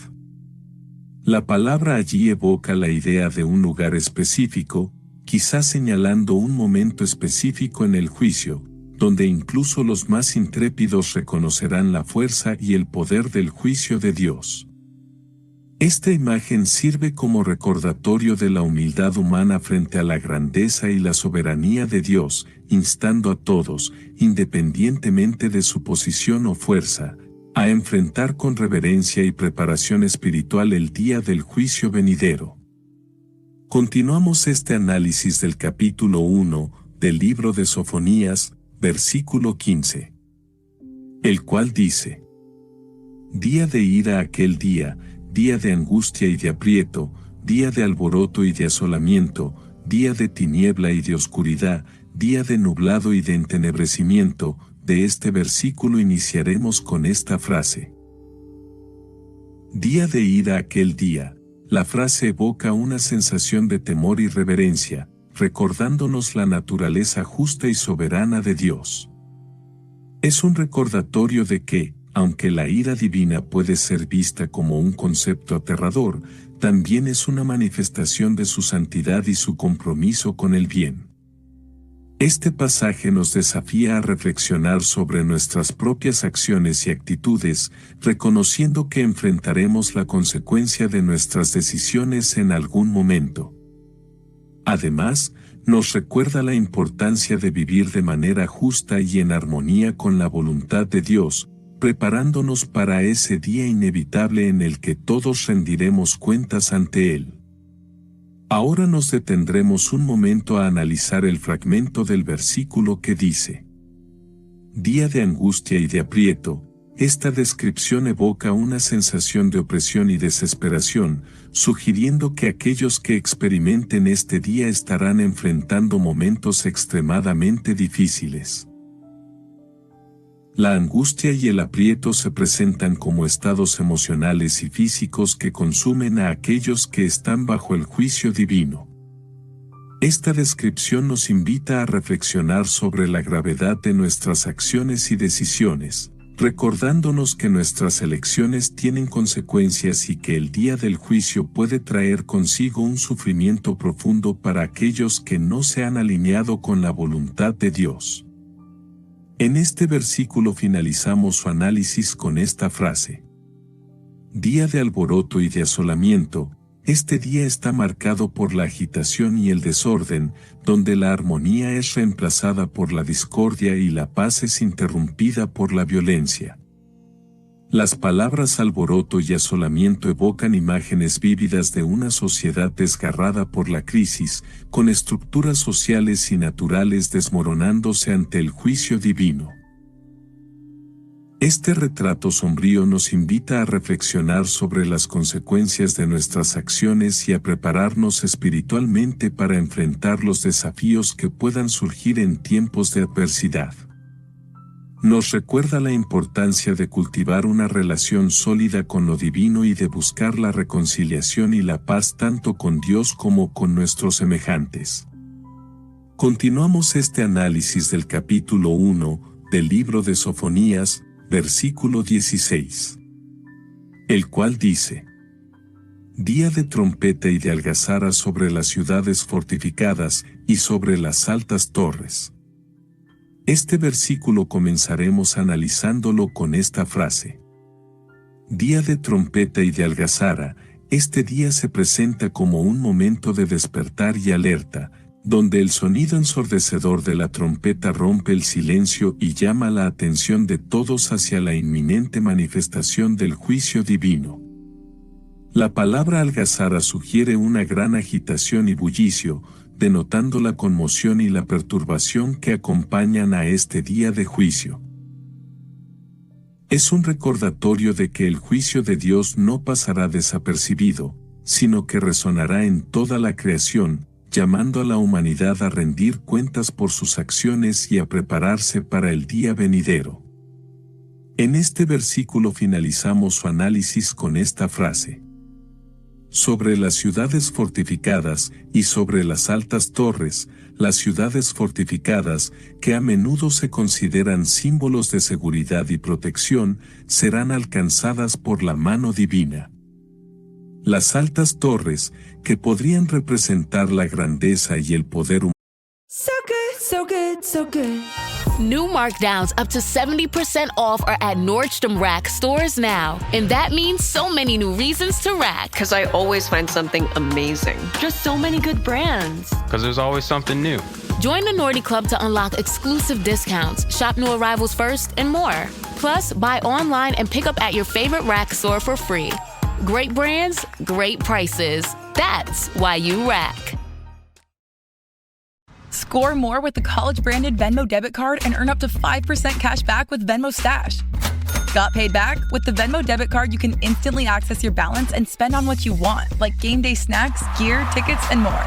La palabra allí evoca la idea de un lugar específico, quizás señalando un momento específico en el juicio, donde incluso los más intrépidos reconocerán la fuerza y el poder del juicio de Dios. Esta imagen sirve como recordatorio de la humildad humana frente a la grandeza y la soberanía de Dios, instando a todos, independientemente de su posición o fuerza, a enfrentar con reverencia y preparación espiritual el día del juicio venidero. Continuamos este análisis del capítulo 1 del libro de Sofonías, versículo 15, el cual dice: Día de ira aquel día, día de angustia y de aprieto, día de alboroto y de asolamiento, día de tiniebla y de oscuridad, día de nublado y de entenebrecimiento. De este versículo iniciaremos con esta frase: día de ira aquel día. La frase evoca una sensación de temor y reverencia, recordándonos la naturaleza justa y soberana de Dios. Es un recordatorio de que, aunque la ira divina puede ser vista como un concepto aterrador, también es una manifestación de su santidad y su compromiso con el bien. Este pasaje nos desafía a reflexionar sobre nuestras propias acciones y actitudes, reconociendo que enfrentaremos la consecuencia de nuestras decisiones en algún momento. Además, nos recuerda la importancia de vivir de manera justa y en armonía con la voluntad de Dios, preparándonos para ese día inevitable en el que todos rendiremos cuentas ante Él. Ahora nos detendremos un momento a analizar el fragmento del versículo que dice: día de angustia y de aprieto. Esta descripción evoca una sensación de opresión y desesperación, sugiriendo que aquellos que experimenten este día estarán enfrentando momentos extremadamente difíciles. La angustia y el aprieto se presentan como estados emocionales y físicos que consumen a aquellos que están bajo el juicio divino. Esta descripción nos invita a reflexionar sobre la gravedad de nuestras acciones y decisiones, recordándonos que nuestras elecciones tienen consecuencias y que el día del juicio puede traer consigo un sufrimiento profundo para aquellos que no se han alineado con la voluntad de Dios. En este versículo finalizamos su análisis con esta frase: día de alboroto y de asolamiento. Este día está marcado por la agitación y el desorden, donde la armonía es reemplazada por la discordia y la paz es interrumpida por la violencia. Las palabras alboroto y asolamiento evocan imágenes vívidas de una sociedad desgarrada por la crisis, con estructuras sociales y naturales desmoronándose ante el juicio divino. Este retrato sombrío nos invita a reflexionar sobre las consecuencias de nuestras acciones y a prepararnos espiritualmente para enfrentar los desafíos que puedan surgir en tiempos de adversidad. nos recuerda la importancia de cultivar una relación sólida con lo divino y de buscar la reconciliación y la paz tanto con Dios como con nuestros semejantes. Continuamos este análisis del capítulo 1 del libro de Sofonías, versículo 16. El cual dice: Día de trompeta y de algazara sobre las ciudades fortificadas y sobre las altas torres. Este versículo comenzaremos analizándolo con esta frase. Día de trompeta y de algazara, este día se presenta como un momento de despertar y alerta, donde el sonido ensordecedor de la trompeta rompe el silencio y llama la atención de todos hacia la inminente manifestación del juicio divino. La palabra algazara sugiere una gran agitación y bullicio, denotando la conmoción y la perturbación que acompañan a este día de juicio. Es un recordatorio de que el juicio de Dios no pasará desapercibido, sino que resonará en toda la creación, llamando a la humanidad a rendir cuentas por sus acciones y a prepararse para el día venidero. En este versículo finalizamos su análisis con esta frase. Sobre las ciudades fortificadas y sobre las altas torres, las ciudades fortificadas, que a menudo se consideran símbolos de seguridad y protección, serán alcanzadas por la mano divina. Las altas torres, que podrían representar la grandeza y el poder humano. So good, so good, so good. New markdowns up to 70% off are at Nordstrom Rack stores now. And that means so many new reasons to rack. Because I always find something amazing. Just so many good brands. Because there's always something new. Join the Nordy Club to unlock exclusive discounts, shop new arrivals first, and more. Plus, buy online and pick up at your favorite Rack store for free. Great brands, great prices. That's why you rack. Score more with the college-branded Venmo debit card and earn up to 5% cash back with Venmo Stash. Got paid back? With the Venmo debit card, you can instantly access your balance and spend on what you want, like game day snacks, gear, tickets, and more.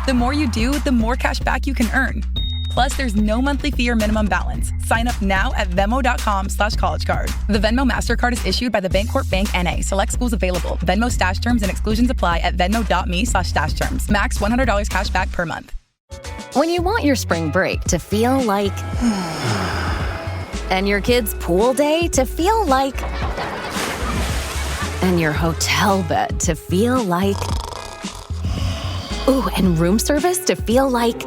The more you do, the more cash back you can earn. Plus, there's no monthly fee or minimum balance. Sign up now at Venmo.com/collegecard. The Venmo MasterCard is issued by the Bancorp Bank N.A. Select schools available. Venmo Stash terms and exclusions apply at venmo.me/stash terms. Max $100 cash back per month. When you want your spring break to feel like... and your kids' pool day to feel like... and your hotel bed to feel like... ooh, and room service to feel like...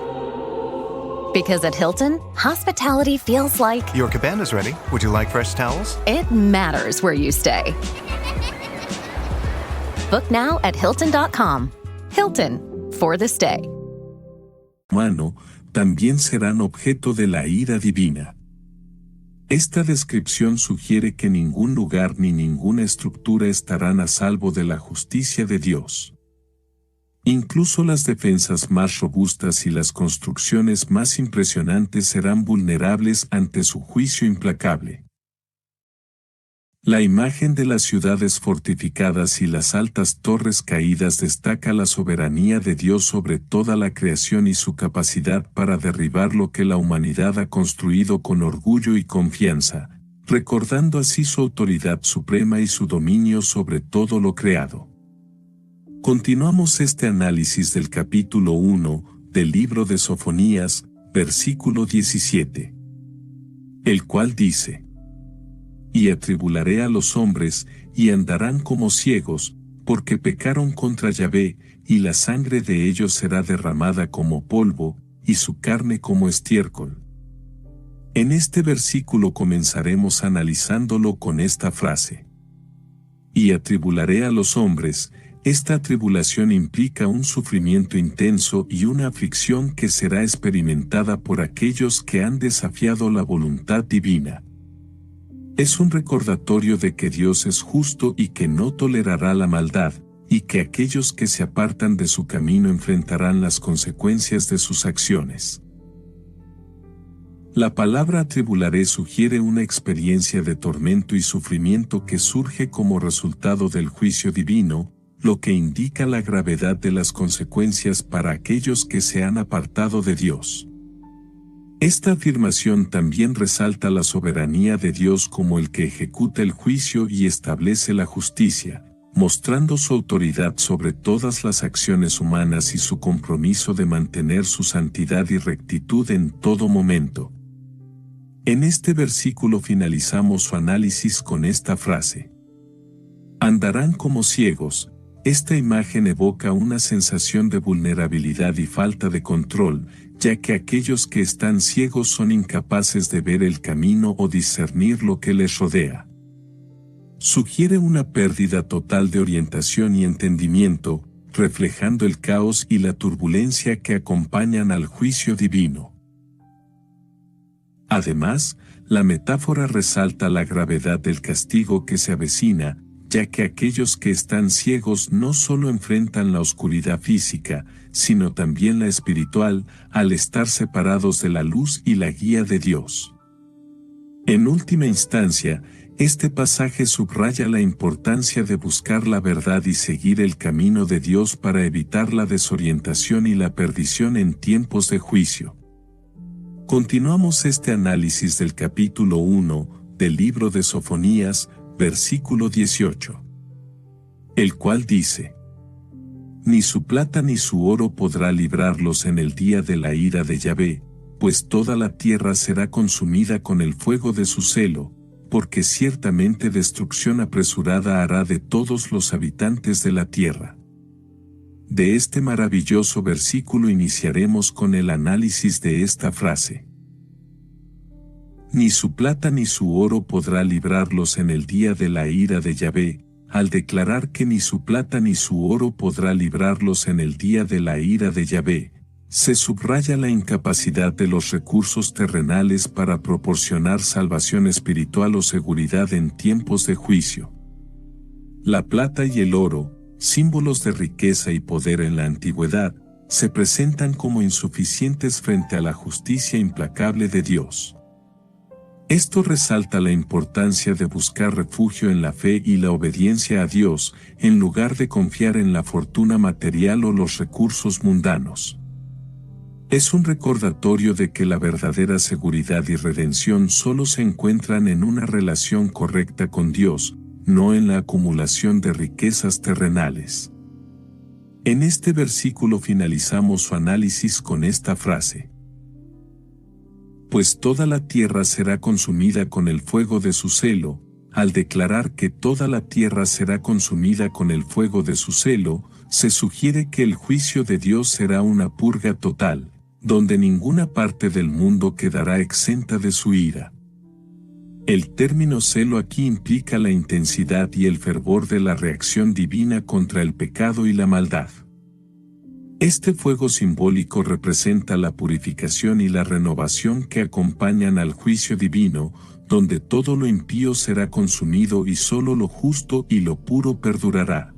because at Hilton, hospitality feels like... Your cabana's ready. Would you like fresh towels? it matters where you stay. Book now at Hilton.com. Hilton, for the stay. Humano, también serán objeto de la ira divina. Esta descripción sugiere que ningún lugar ni ninguna estructura estarán a salvo de la justicia de Dios. Incluso las defensas más robustas y las construcciones más impresionantes serán vulnerables ante su juicio implacable. La imagen de las ciudades fortificadas y las altas torres caídas destaca la soberanía de Dios sobre toda la creación y su capacidad para derribar lo que la humanidad ha construido con orgullo y confianza, recordando así su autoridad suprema y su dominio sobre todo lo creado. Continuamos este análisis del capítulo 1 del libro de Sofonías, versículo 17. El cual dice: Y atribularé a los hombres, y andarán como ciegos, porque pecaron contra Yahvé, y la sangre de ellos será derramada como polvo, y su carne como estiércol. En este versículo comenzaremos analizándolo con esta frase. Y atribularé a los hombres. Esta atribulación implica un sufrimiento intenso y una aflicción que será experimentada por aquellos que han desafiado la voluntad divina. Es un recordatorio de que Dios es justo y que no tolerará la maldad, y que aquellos que se apartan de su camino enfrentarán las consecuencias de sus acciones. La palabra atribularé sugiere una experiencia de tormento y sufrimiento que surge como resultado del juicio divino, lo que indica la gravedad de las consecuencias para aquellos que se han apartado de Dios. Esta afirmación también resalta la soberanía de Dios como el que ejecuta el juicio y establece la justicia, mostrando su autoridad sobre todas las acciones humanas y su compromiso de mantener su santidad y rectitud en todo momento. En este versículo finalizamos su análisis con esta frase: andarán como ciegos. Esta imagen evoca una sensación de vulnerabilidad y falta de control, ya que aquellos que están ciegos son incapaces de ver el camino o discernir lo que les rodea. Sugiere una pérdida total de orientación y entendimiento, reflejando el caos y la turbulencia que acompañan al juicio divino. Además, la metáfora resalta la gravedad del castigo que se avecina, ya que aquellos que están ciegos no solo enfrentan la oscuridad física, sino también la espiritual, al estar separados de la luz y la guía de Dios. En última instancia, este pasaje subraya la importancia de buscar la verdad y seguir el camino de Dios para evitar la desorientación y la perdición en tiempos de juicio. Continuamos este análisis del capítulo 1 del libro de Sofonías, versículo 18. El cual dice: ni su plata ni su oro podrá librarlos en el día de la ira de Yahvé, pues toda la tierra será consumida con el fuego de su celo, porque ciertamente destrucción apresurada hará de todos los habitantes de la tierra. De este maravilloso versículo iniciaremos con el análisis de esta frase. Ni su plata ni su oro podrá librarlos en el día de la ira de Yahvé. Al declarar que ni su plata ni su oro podrá librarlos en el día de la ira de Yahvé, se subraya la incapacidad de los recursos terrenales para proporcionar salvación espiritual o seguridad en tiempos de juicio. La plata y el oro, símbolos de riqueza y poder en la antigüedad, se presentan como insuficientes frente a la justicia implacable de Dios. Esto resalta la importancia de buscar refugio en la fe y la obediencia a Dios, en lugar de confiar en la fortuna material o los recursos mundanos. Es un recordatorio de que la verdadera seguridad y redención solo se encuentran en una relación correcta con Dios, no en la acumulación de riquezas terrenales. En este versículo finalizamos su análisis con esta frase: pues toda la tierra será consumida con el fuego de su celo. Al declarar que toda la tierra será consumida con el fuego de su celo, se sugiere que el juicio de Dios será una purga total, donde ninguna parte del mundo quedará exenta de su ira. El término celo aquí implica la intensidad y el fervor de la reacción divina contra el pecado y la maldad. Este fuego simbólico representa la purificación y la renovación que acompañan al juicio divino, donde todo lo impío será consumido y solo lo justo y lo puro perdurará.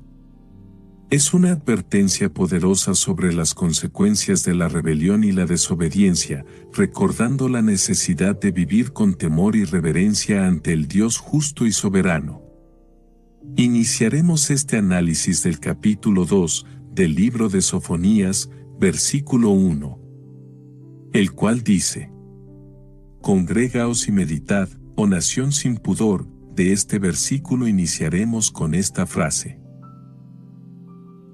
Es una advertencia poderosa sobre las consecuencias de la rebelión y la desobediencia, recordando la necesidad de vivir con temor y reverencia ante el Dios justo y soberano. Iniciaremos este análisis del capítulo 2, del libro de Sofonías, versículo 1. El cual dice: congregaos y meditad, oh nación sin pudor. De este versículo iniciaremos con esta frase: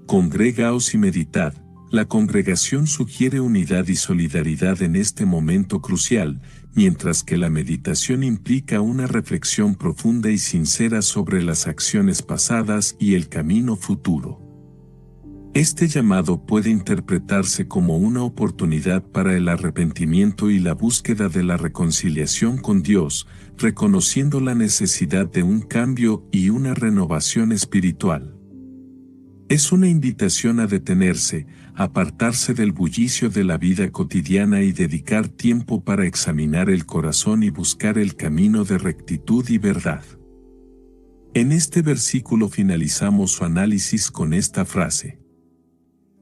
congregaos y meditad. La congregación sugiere unidad y solidaridad en este momento crucial, mientras que la meditación implica una reflexión profunda y sincera sobre las acciones pasadas y el camino futuro. Este llamado puede interpretarse como una oportunidad para el arrepentimiento y la búsqueda de la reconciliación con Dios, reconociendo la necesidad de un cambio y una renovación espiritual. Es una invitación a detenerse, apartarse del bullicio de la vida cotidiana y dedicar tiempo para examinar el corazón y buscar el camino de rectitud y verdad. En este versículo finalizamos su análisis con esta frase: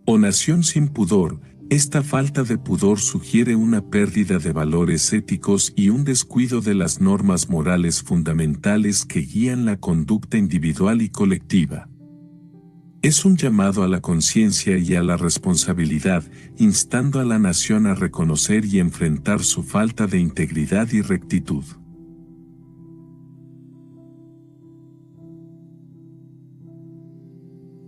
oh nación sin pudor. Esta falta de pudor sugiere una pérdida de valores éticos y un descuido de las normas morales fundamentales que guían la conducta individual y colectiva. Es un llamado a la conciencia y a la responsabilidad, instando a la nación a reconocer y enfrentar su falta de integridad y rectitud.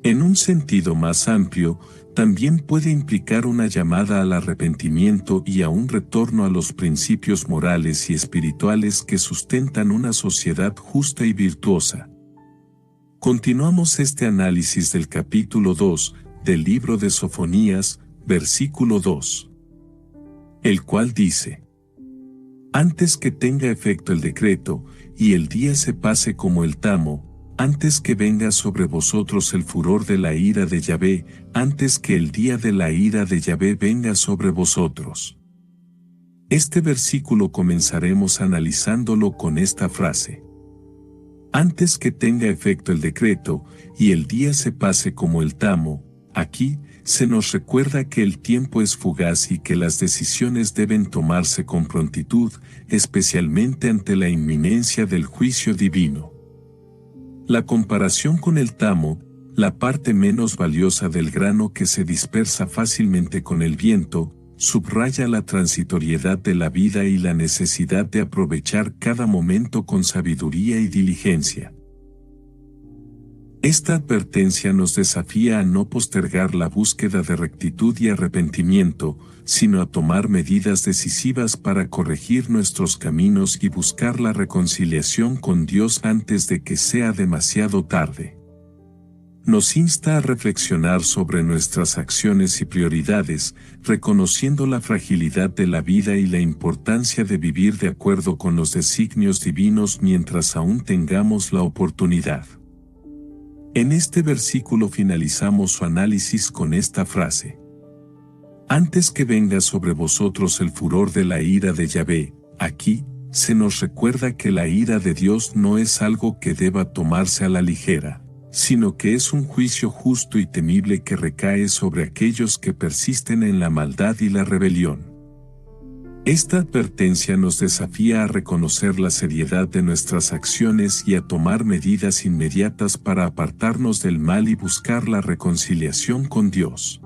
En un sentido más amplio, también puede implicar una llamada al arrepentimiento y a un retorno a los principios morales y espirituales que sustentan una sociedad justa y virtuosa. Continuamos este análisis del capítulo 2 del libro de Sofonías, versículo 2, el cual dice: Antes que tenga efecto el decreto, y el día se pase como el tamo, antes que venga sobre vosotros el furor de la ira de Yahvé, antes que el día de la ira de Yahvé venga sobre vosotros. Este versículo comenzaremos analizándolo con esta frase: antes que tenga efecto el decreto, y el día se pase como el tamo. Aquí, se nos recuerda que el tiempo es fugaz y que las decisiones deben tomarse con prontitud, especialmente ante la inminencia del juicio divino. La comparación con el tamo, la parte menos valiosa del grano que se dispersa fácilmente con el viento, subraya la transitoriedad de la vida y la necesidad de aprovechar cada momento con sabiduría y diligencia. Esta advertencia nos desafía a no postergar la búsqueda de rectitud y arrepentimiento, sino a tomar medidas decisivas para corregir nuestros caminos y buscar la reconciliación con Dios antes de que sea demasiado tarde. Nos insta a reflexionar sobre nuestras acciones y prioridades, reconociendo la fragilidad de la vida y la importancia de vivir de acuerdo con los designios divinos mientras aún tengamos la oportunidad. En este versículo finalizamos su análisis con esta frase: antes que venga sobre vosotros el furor de la ira de Yahvé. Aquí, se nos recuerda que la ira de Dios no es algo que deba tomarse a la ligera, sino que es un juicio justo y temible que recae sobre aquellos que persisten en la maldad y la rebelión. Esta advertencia nos desafía a reconocer la seriedad de nuestras acciones y a tomar medidas inmediatas para apartarnos del mal y buscar la reconciliación con Dios.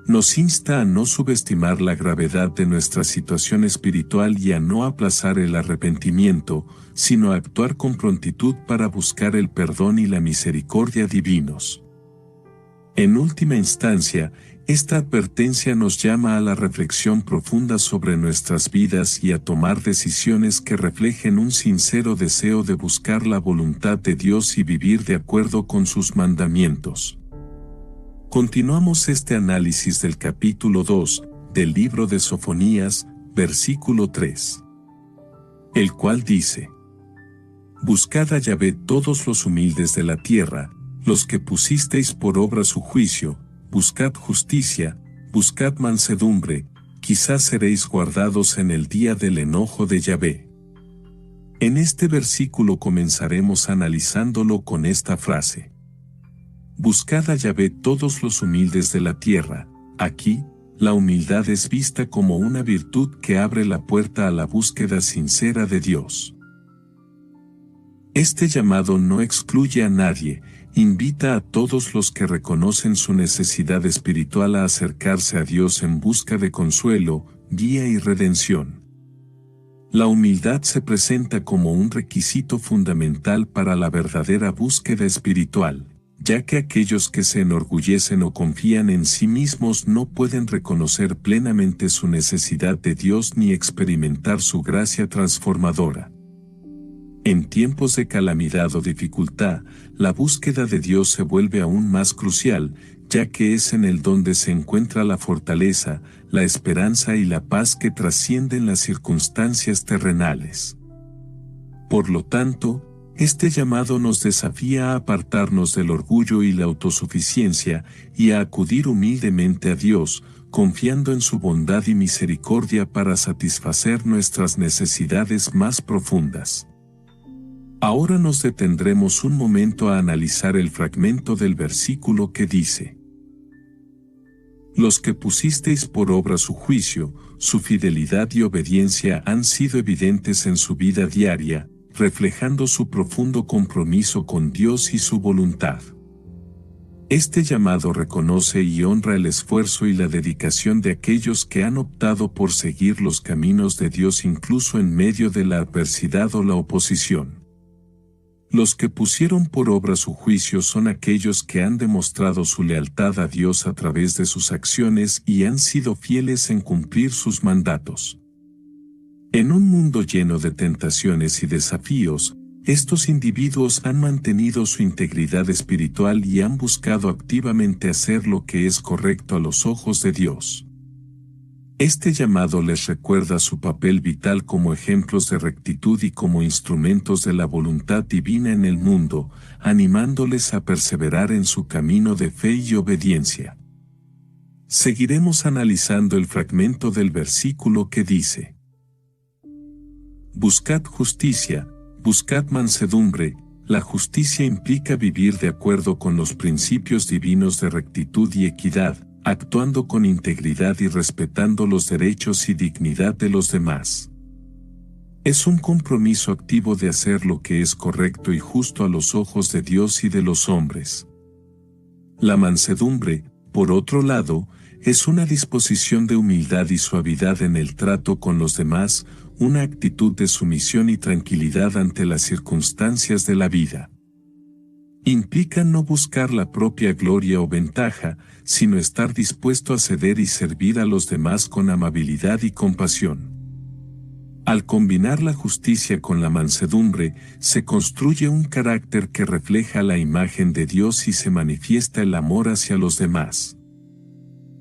Nos insta a no subestimar la gravedad de nuestra situación espiritual y a no aplazar el arrepentimiento, sino a actuar con prontitud para buscar el perdón y la misericordia divinos. En última instancia, esta advertencia nos llama a la reflexión profunda sobre nuestras vidas y a tomar decisiones que reflejen un sincero deseo de buscar la voluntad de Dios y vivir de acuerdo con sus mandamientos. Continuamos este análisis del capítulo 2 del libro de Sofonías, versículo 3, el cual dice: Buscad a Yahvé todos los humildes de la tierra, los que pusisteis por obra su juicio, buscad justicia, buscad mansedumbre, quizás seréis guardados en el día del enojo de Yahvé. En este versículo comenzaremos analizándolo con esta frase: buscad a Yahvé todos los humildes de la tierra. Aquí, la humildad es vista como una virtud que abre la puerta a la búsqueda sincera de Dios. Este llamado no excluye a nadie, invita a todos los que reconocen su necesidad espiritual a acercarse a Dios en busca de consuelo, guía y redención. La humildad se presenta como un requisito fundamental para la verdadera búsqueda espiritual, ya que aquellos que se enorgullecen o confían en sí mismos no pueden reconocer plenamente su necesidad de Dios ni experimentar su gracia transformadora. En tiempos de calamidad o dificultad, la búsqueda de Dios se vuelve aún más crucial, ya que es en él donde se encuentra la fortaleza, la esperanza y la paz que trascienden las circunstancias terrenales. Por lo tanto, este llamado nos desafía a apartarnos del orgullo y la autosuficiencia y a acudir humildemente a Dios, confiando en su bondad y misericordia para satisfacer nuestras necesidades más profundas. Ahora nos detendremos un momento a analizar el fragmento del versículo que dice: Los que pusisteis por obra su juicio, su fidelidad y obediencia han sido evidentes en su vida diaria, reflejando su profundo compromiso con Dios y su voluntad. Este llamado reconoce y honra el esfuerzo y la dedicación de aquellos que han optado por seguir los caminos de Dios incluso en medio de la adversidad o la oposición. Los que pusieron por obra su juicio son aquellos que han demostrado su lealtad a Dios a través de sus acciones y han sido fieles en cumplir sus mandatos. En un mundo lleno de tentaciones y desafíos, estos individuos han mantenido su integridad espiritual y han buscado activamente hacer lo que es correcto a los ojos de Dios. Este llamado les recuerda su papel vital como ejemplos de rectitud y como instrumentos de la voluntad divina en el mundo, animándoles a perseverar en su camino de fe y obediencia. Seguiremos analizando el fragmento del versículo que dice: Buscad justicia, buscad mansedumbre. La justicia implica vivir de acuerdo con los principios divinos de rectitud y equidad, actuando con integridad y respetando los derechos y dignidad de los demás. Es un compromiso activo de hacer lo que es correcto y justo a los ojos de Dios y de los hombres. La mansedumbre, por otro lado, es una disposición de humildad y suavidad en el trato con los demás, una actitud de sumisión y tranquilidad ante las circunstancias de la vida. Implica no buscar la propia gloria o ventaja, sino estar dispuesto a ceder y servir a los demás con amabilidad y compasión. Al combinar la justicia con la mansedumbre, se construye un carácter que refleja la imagen de Dios y se manifiesta el amor hacia los demás.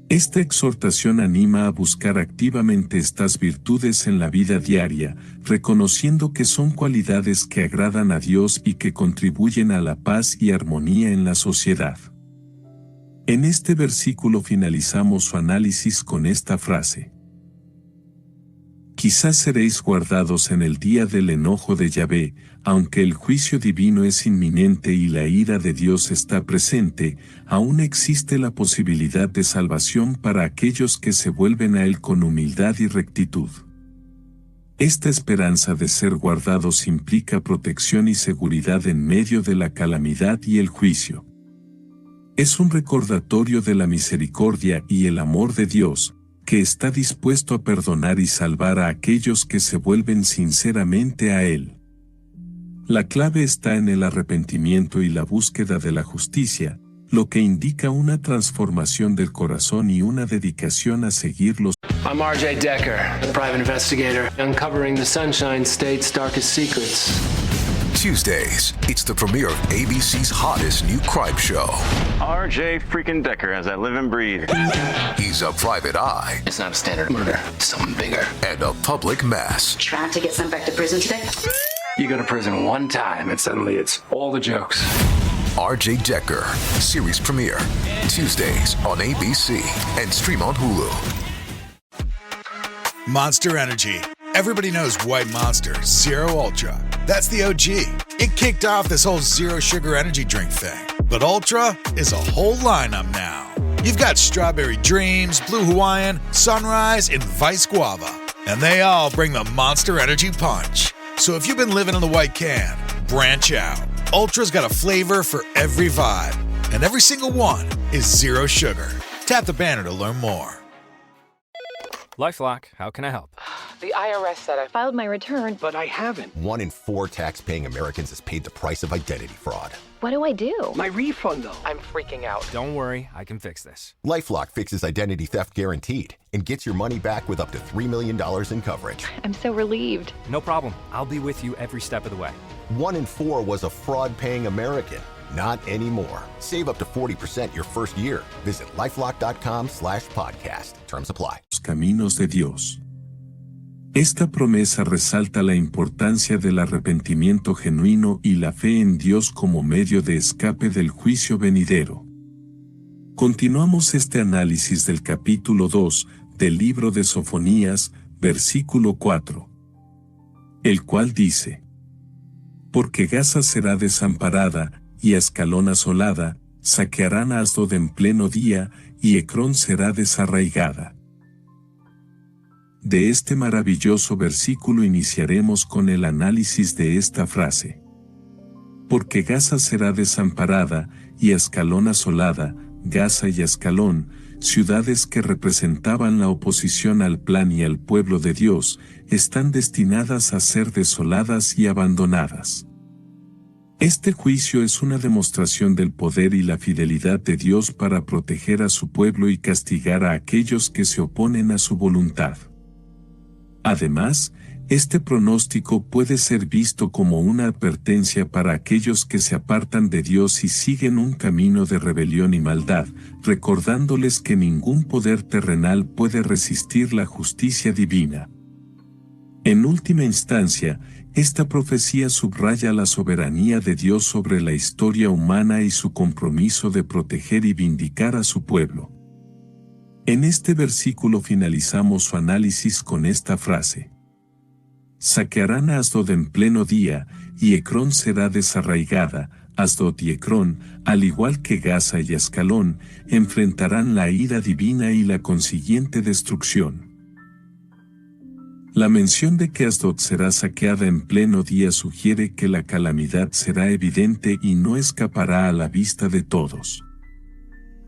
Esta exhortación anima a buscar activamente estas virtudes en la vida diaria, reconociendo que son cualidades que agradan a Dios y que contribuyen a la paz y armonía en la sociedad. En este versículo finalizamos su análisis con esta frase: Quizás seréis guardados en el día del enojo de Yahvé, aunque el juicio divino es inminente y la ira de Dios está presente, aún existe la posibilidad de salvación para aquellos que se vuelven a Él con humildad y rectitud. Esta esperanza de ser guardados implica protección y seguridad en medio de la calamidad y el juicio. Es un recordatorio de la misericordia y el amor de Dios, que está dispuesto a perdonar y salvar a aquellos que se vuelven sinceramente a Él. La clave está en el arrepentimiento y la búsqueda de la justicia, lo que indica una transformación del corazón y una dedicación a seguir los. I'm RJ Decker, private investigator, uncovering the Sunshine State's darkest secrets. Tuesdays, it's the premiere of ABC's hottest new crime show. RJ freaking Decker, as I live and breathe. He's a private eye. It's not a standard murder, it's someone bigger. And a public mass. Trying to get sent back to prison today? You go to prison one time and suddenly it's all the jokes. RJ Decker, series premiere, Tuesdays on ABC and stream on Hulu. Monster Energy. Everybody knows White Monster, Zero Ultra. That's the OG. It kicked off this whole zero sugar energy drink thing. But Ultra is a whole lineup now. You've got Strawberry Dreams, Blue Hawaiian, Sunrise, and Vice Guava. And they all bring the Monster Energy punch. So if you've been living in the white can, branch out. Ultra's got a flavor for every vibe. And every single one is zero sugar. Tap the banner to learn more. LifeLock, how can I help? The IRS said I filed my return, but I haven't. 1 in 4 tax-paying Americans has paid the price of identity fraud. What do I do? My refund, though. I'm freaking out. Don't worry, I can fix this. LifeLock fixes identity theft guaranteed and gets your money back with up to $3 million in coverage. I'm so relieved. No problem. I'll be with you every step of the way. 1 in 4 was a fraud-paying American. Not anymore. Save up to 40% your first year. Visit LifeLock.com/podcast. Terms apply. Los caminos de Dios. Esta promesa resalta la importancia del arrepentimiento genuino y la fe en Dios como medio de escape del juicio venidero. Continuamos este análisis del capítulo 2 del libro de Sofonías, versículo 4, el cual dice: Porque Gaza será desamparada, y Ascalón asolada, saquearán a Asdod en pleno día, y Ecrón será desarraigada. De este maravilloso versículo iniciaremos con el análisis de esta frase. porque Gaza será desamparada, y Ascalón asolada. Gaza y Ascalón, ciudades que representaban la oposición al plan y al pueblo de Dios, están destinadas a ser desoladas y abandonadas. Este juicio es una demostración del poder y la fidelidad de Dios para proteger a su pueblo y castigar a aquellos que se oponen a su voluntad. Además, este pronóstico puede ser visto como una advertencia para aquellos que se apartan de Dios y siguen un camino de rebelión y maldad, recordándoles que ningún poder terrenal puede resistir la justicia divina. En última instancia, esta profecía subraya la soberanía de Dios sobre la historia humana y su compromiso de proteger y vindicar a su pueblo. En este versículo finalizamos su análisis con esta frase: saquearán a Asdod en pleno día, y Ecrón será desarraigada. Asdod y Ecrón, al igual que Gaza y Ascalón, enfrentarán la ira divina y la consiguiente destrucción. La mención de que Asdod será saqueada en pleno día sugiere que la calamidad será evidente y no escapará a la vista de todos.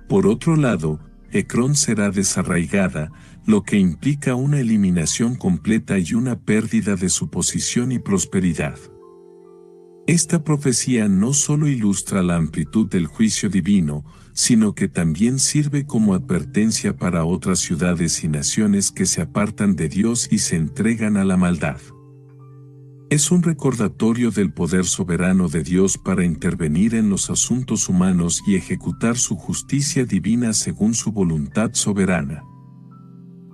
Por otro lado, Ecrón será desarraigada, lo que implica una eliminación completa y una pérdida de su posición y prosperidad. Esta profecía no solo ilustra la amplitud del juicio divino, sino que también sirve como advertencia para otras ciudades y naciones que se apartan de Dios y se entregan a la maldad. Es un recordatorio del poder soberano de Dios para intervenir en los asuntos humanos y ejecutar su justicia divina según su voluntad soberana.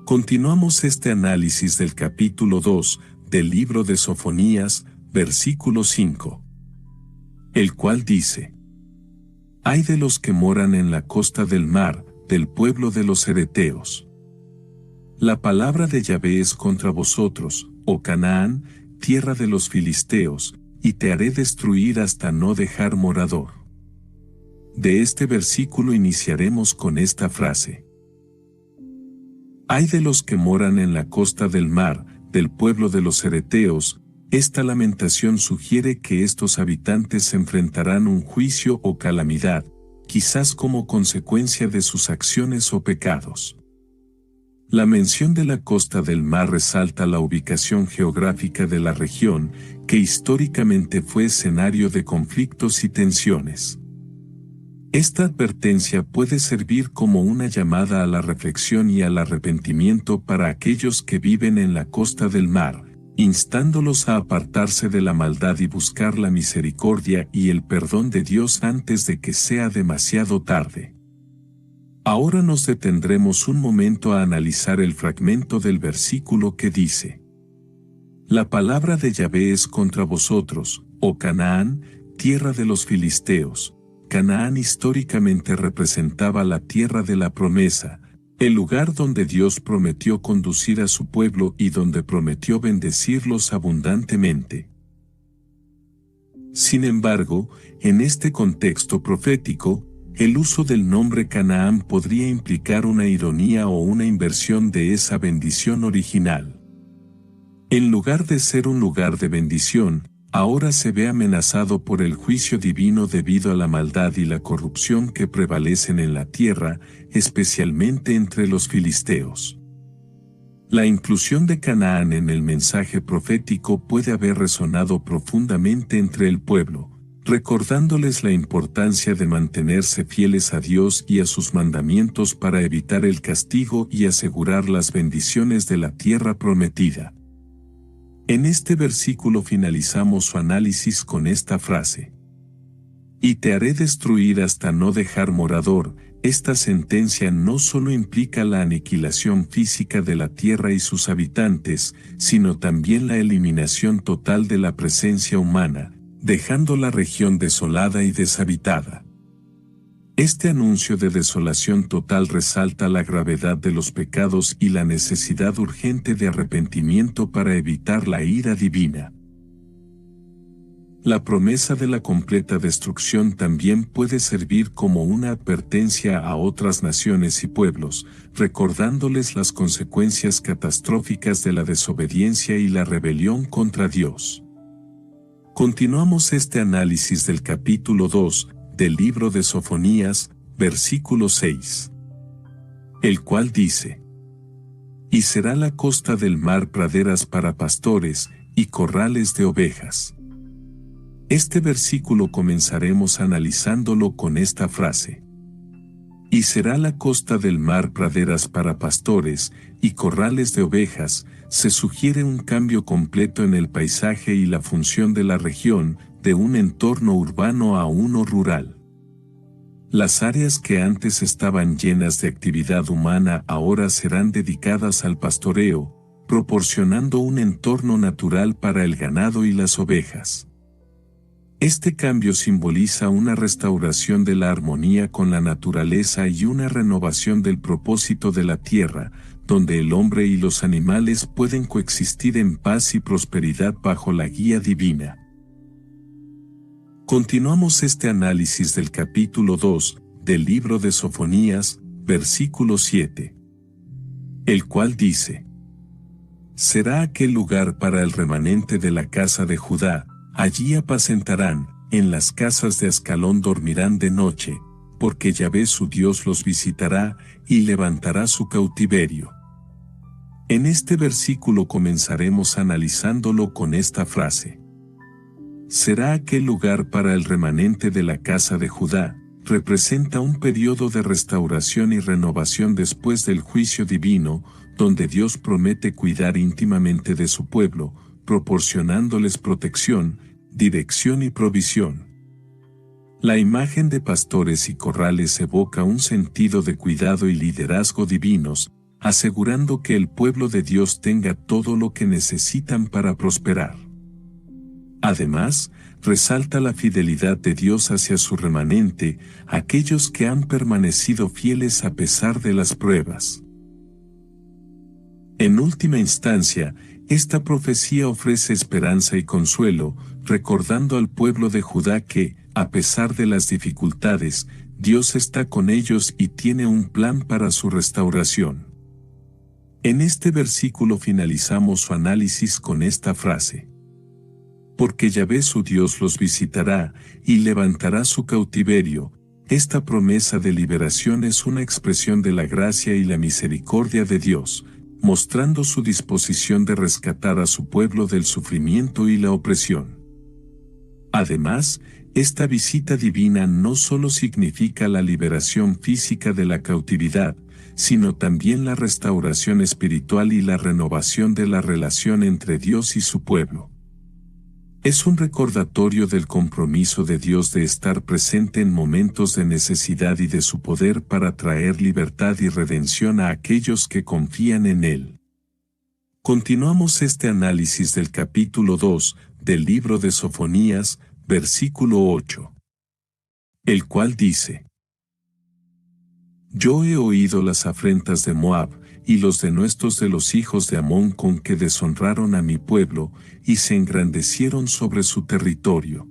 Continuamos este análisis del capítulo 2 del libro de Sofonías, versículo 5, el cual dice: Ay de los que moran en la costa del mar, del pueblo de los Ereteos. La palabra de Yahvé es contra vosotros, oh Canaán, tierra de los filisteos, y te haré destruir hasta no dejar morador. De este versículo iniciaremos con esta frase: Ay de los que moran en la costa del mar, del pueblo de los Ereteos. Esta lamentación sugiere que estos habitantes enfrentarán un juicio o calamidad, quizás como consecuencia de sus acciones o pecados. La mención de la costa del mar resalta la ubicación geográfica de la región, que históricamente fue escenario de conflictos y tensiones. Esta advertencia puede servir como una llamada a la reflexión y al arrepentimiento para aquellos que viven en la costa del mar, instándolos a apartarse de la maldad y buscar la misericordia y el perdón de Dios antes de que sea demasiado tarde. Ahora nos detendremos un momento a analizar el fragmento del versículo que dice: La palabra de Yahvé es contra vosotros, oh Canaán, tierra de los filisteos. Canaán históricamente representaba la tierra de la promesa, el lugar donde Dios prometió conducir a su pueblo y donde prometió bendecirlos abundantemente. Sin embargo, en este contexto profético, el uso del nombre Canaán podría implicar una ironía o una inversión de esa bendición original. En lugar de ser un lugar de bendición, ahora se ve amenazado por el juicio divino debido a la maldad y la corrupción que prevalecen en la tierra, especialmente entre los filisteos. La inclusión de Canaán en el mensaje profético puede haber resonado profundamente entre el pueblo, recordándoles la importancia de mantenerse fieles a Dios y a sus mandamientos para evitar el castigo y asegurar las bendiciones de la tierra prometida. En este versículo finalizamos su análisis con esta frase: Y te haré destruir hasta no dejar morador. Esta sentencia no solo implica la aniquilación física de la tierra y sus habitantes, sino también la eliminación total de la presencia humana, dejando la región desolada y deshabitada. Este anuncio de desolación total resalta la gravedad de los pecados y la necesidad urgente de arrepentimiento para evitar la ira divina. La promesa de la completa destrucción también puede servir como una advertencia a otras naciones y pueblos, recordándoles las consecuencias catastróficas de la desobediencia y la rebelión contra Dios. Continuamos este análisis del capítulo 2 del libro de Sofonías, versículo 6. El cual dice: Y será la costa del mar praderas para pastores y corrales de ovejas. Este versículo comenzaremos analizándolo con esta frase. Y será la costa del mar praderas para pastores y corrales de ovejas. Se sugiere un cambio completo en el paisaje y la función de la región, de un entorno urbano a uno rural. Las áreas que antes estaban llenas de actividad humana ahora serán dedicadas al pastoreo, proporcionando un entorno natural para el ganado y las ovejas. Este cambio simboliza una restauración de la armonía con la naturaleza y una renovación del propósito de la tierra, donde el hombre y los animales pueden coexistir en paz y prosperidad bajo la guía divina. Continuamos este análisis del capítulo 2 del libro de Sofonías, versículo 7. El cual dice: Será aquel lugar para el remanente de la casa de Judá, allí apacentarán, en las casas de Ascalón dormirán de noche, porque Yahvé su Dios los visitará y levantará su cautiverio. En este versículo comenzaremos analizándolo con esta frase. Será aquel lugar para el remanente de la casa de Judá, representa un periodo de restauración y renovación después del juicio divino, donde Dios promete cuidar íntimamente de su pueblo, proporcionándoles protección, dirección y provisión. La imagen de pastores y corrales evoca un sentido de cuidado y liderazgo divinos, asegurando que el pueblo de Dios tenga todo lo que necesitan para prosperar. Además, resalta la fidelidad de Dios hacia su remanente, aquellos que han permanecido fieles a pesar de las pruebas. En última instancia, esta profecía ofrece esperanza y consuelo, recordando al pueblo de Judá que, a pesar de las dificultades, Dios está con ellos y tiene un plan para su restauración. En este versículo finalizamos su análisis con esta frase. Porque Yahvé su Dios los visitará y levantará su cautiverio. Esta promesa de liberación es una expresión de la gracia y la misericordia de Dios, mostrando su disposición de rescatar a su pueblo del sufrimiento y la opresión. Además, esta visita divina no solo significa la liberación física de la cautividad, sino también la restauración espiritual y la renovación de la relación entre Dios y su pueblo. Es un recordatorio del compromiso de Dios de estar presente en momentos de necesidad y de su poder para traer libertad y redención a aquellos que confían en Él. Continuamos este análisis del capítulo 2 del libro de Sofonías, versículo 8. El cual dice: Yo he oído las afrentas de Moab, y los denuestos de los hijos de Amón con que deshonraron a mi pueblo, y se engrandecieron sobre su territorio.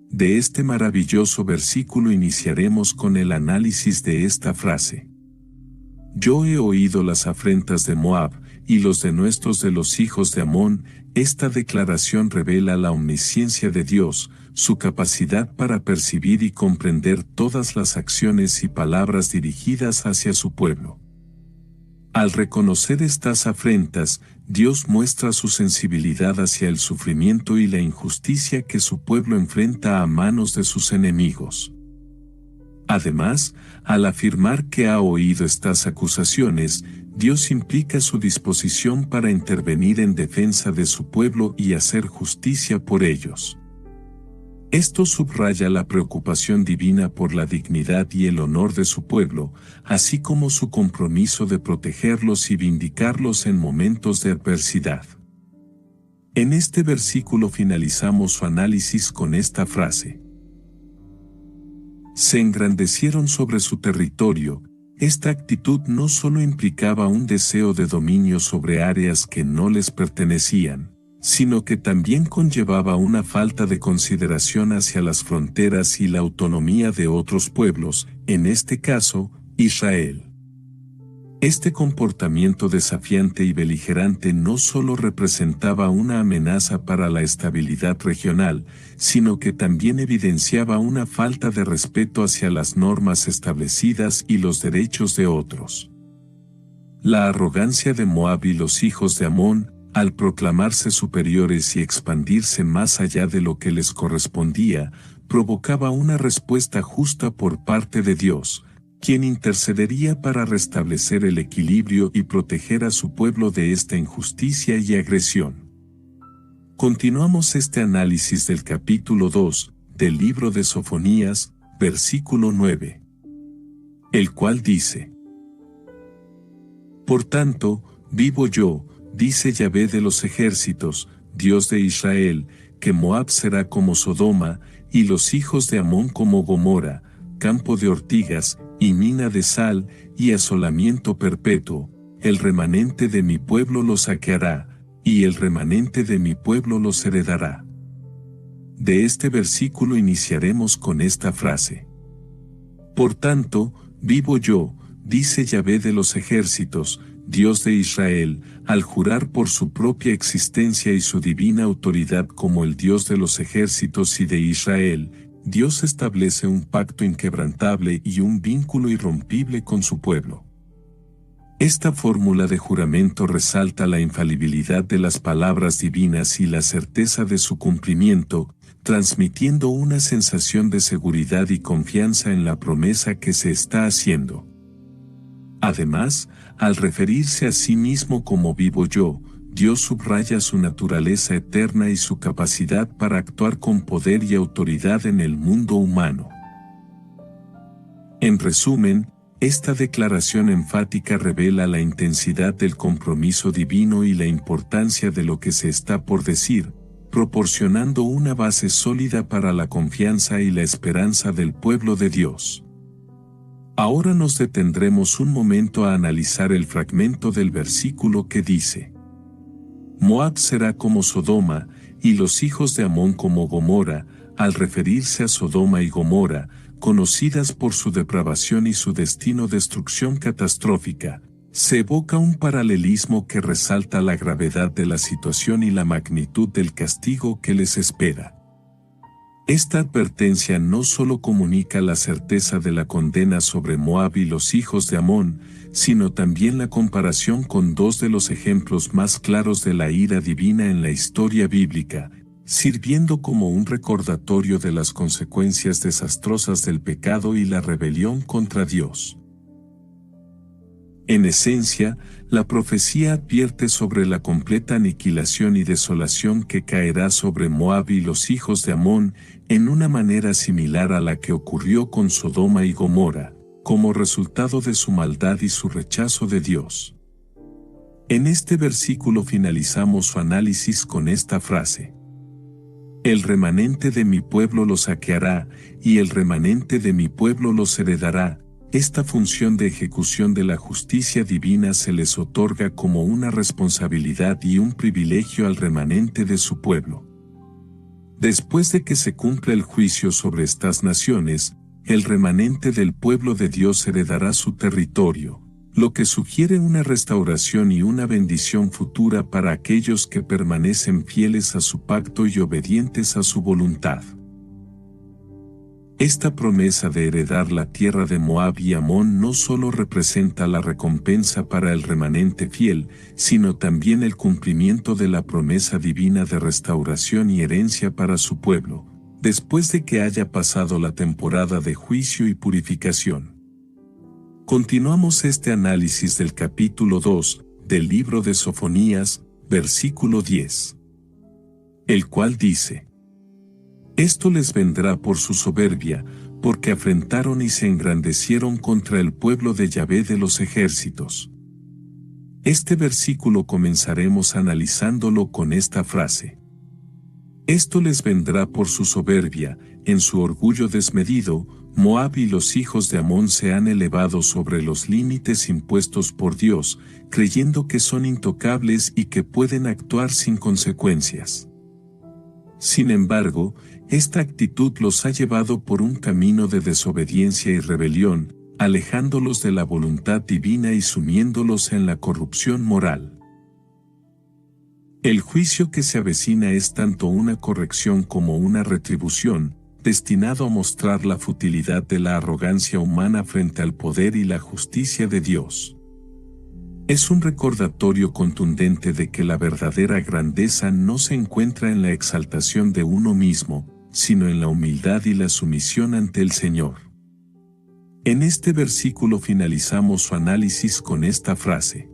De este maravilloso versículo iniciaremos con el análisis de esta frase. Yo he oído las afrentas de Moab, y los denuestos de los hijos de Amón. Esta declaración revela la omnisciencia de Dios, su capacidad para percibir y comprender todas las acciones y palabras dirigidas hacia su pueblo. Al reconocer estas afrentas, Dios muestra su sensibilidad hacia el sufrimiento y la injusticia que su pueblo enfrenta a manos de sus enemigos. Además, al afirmar que ha oído estas acusaciones, Dios implica su disposición para intervenir en defensa de su pueblo y hacer justicia por ellos. Esto subraya la preocupación divina por la dignidad y el honor de su pueblo, así como su compromiso de protegerlos y vindicarlos en momentos de adversidad. En este versículo finalizamos su análisis con esta frase. Se engrandecieron sobre su territorio. Esta actitud no solo implicaba un deseo de dominio sobre áreas que no les pertenecían, sino que también conllevaba una falta de consideración hacia las fronteras y la autonomía de otros pueblos, en este caso, Israel. Este comportamiento desafiante y beligerante no solo representaba una amenaza para la estabilidad regional, sino que también evidenciaba una falta de respeto hacia las normas establecidas y los derechos de otros. La arrogancia de Moab y los hijos de Amón, al proclamarse superiores y expandirse más allá de lo que les correspondía, provocaba una respuesta justa por parte de Dios, quien intercedería para restablecer el equilibrio y proteger a su pueblo de esta injusticia y agresión. Continuamos este análisis del capítulo 2 del libro de Sofonías, versículo 9, el cual dice: Por tanto, vivo yo, dice Yahvé de los ejércitos, Dios de Israel, que Moab será como Sodoma, y los hijos de Amón como Gomorra, campo de ortigas, y mina de sal, y asolamiento perpetuo. El remanente de mi pueblo los saqueará, y el remanente de mi pueblo los heredará. De este versículo iniciaremos con esta frase: Por tanto, vivo yo, dice Yahvé de los ejércitos, Dios de Israel, al jurar por su propia existencia y su divina autoridad como el Dios de los ejércitos y de Israel, Dios establece un pacto inquebrantable y un vínculo irrompible con su pueblo. Esta fórmula de juramento resalta la infalibilidad de las palabras divinas y la certeza de su cumplimiento, transmitiendo una sensación de seguridad y confianza en la promesa que se está haciendo. Además, al referirse a sí mismo como vivo yo, Dios subraya su naturaleza eterna y su capacidad para actuar con poder y autoridad en el mundo humano. En resumen, esta declaración enfática revela la intensidad del compromiso divino y la importancia de lo que se está por decir, proporcionando una base sólida para la confianza y la esperanza del pueblo de Dios. Ahora nos detendremos un momento a analizar el fragmento del versículo que dice: Moab será como Sodoma, y los hijos de Amón como Gomorra, al referirse a Sodoma y Gomorra, conocidas por su depravación y su destino destrucción catastrófica, se evoca un paralelismo que resalta la gravedad de la situación y la magnitud del castigo que les espera. Esta advertencia no solo comunica la certeza de la condena sobre Moab y los hijos de Amón, sino también la comparación con dos de los ejemplos más claros de la ira divina en la historia bíblica, sirviendo como un recordatorio de las consecuencias desastrosas del pecado y la rebelión contra Dios. En esencia, la profecía advierte sobre la completa aniquilación y desolación que caerá sobre Moab y los hijos de Amón en una manera similar a la que ocurrió con Sodoma y Gomorra, como resultado de su maldad y su rechazo de Dios. En este versículo finalizamos su análisis con esta frase: El remanente de mi pueblo los saqueará, y el remanente de mi pueblo los heredará. Esta función de ejecución de la justicia divina se les otorga como una responsabilidad y un privilegio al remanente de su pueblo. Después de que se cumpla el juicio sobre estas naciones, el remanente del pueblo de Dios heredará su territorio, lo que sugiere una restauración y una bendición futura para aquellos que permanecen fieles a su pacto y obedientes a su voluntad. Esta promesa de heredar la tierra de Moab y Amón no solo representa la recompensa para el remanente fiel, sino también el cumplimiento de la promesa divina de restauración y herencia para su pueblo, después de que haya pasado la temporada de juicio y purificación. Continuamos este análisis del capítulo 2 del libro de Sofonías, versículo 10, el cual dice: Esto les vendrá por su soberbia, porque afrentaron y se engrandecieron contra el pueblo de Yahvé de los ejércitos. Este versículo comenzaremos analizándolo con esta frase: Esto les vendrá por su soberbia, en su orgullo desmedido, Moab y los hijos de Amón se han elevado sobre los límites impuestos por Dios, creyendo que son intocables y que pueden actuar sin consecuencias. Sin embargo, esta actitud los ha llevado por un camino de desobediencia y rebelión, alejándolos de la voluntad divina y sumiéndolos en la corrupción moral. El juicio que se avecina es tanto una corrección como una retribución, destinado a mostrar la futilidad de la arrogancia humana frente al poder y la justicia de Dios. Es un recordatorio contundente de que la verdadera grandeza no se encuentra en la exaltación de uno mismo, sino en la humildad y la sumisión ante el Señor. En este versículo finalizamos su análisis con esta frase: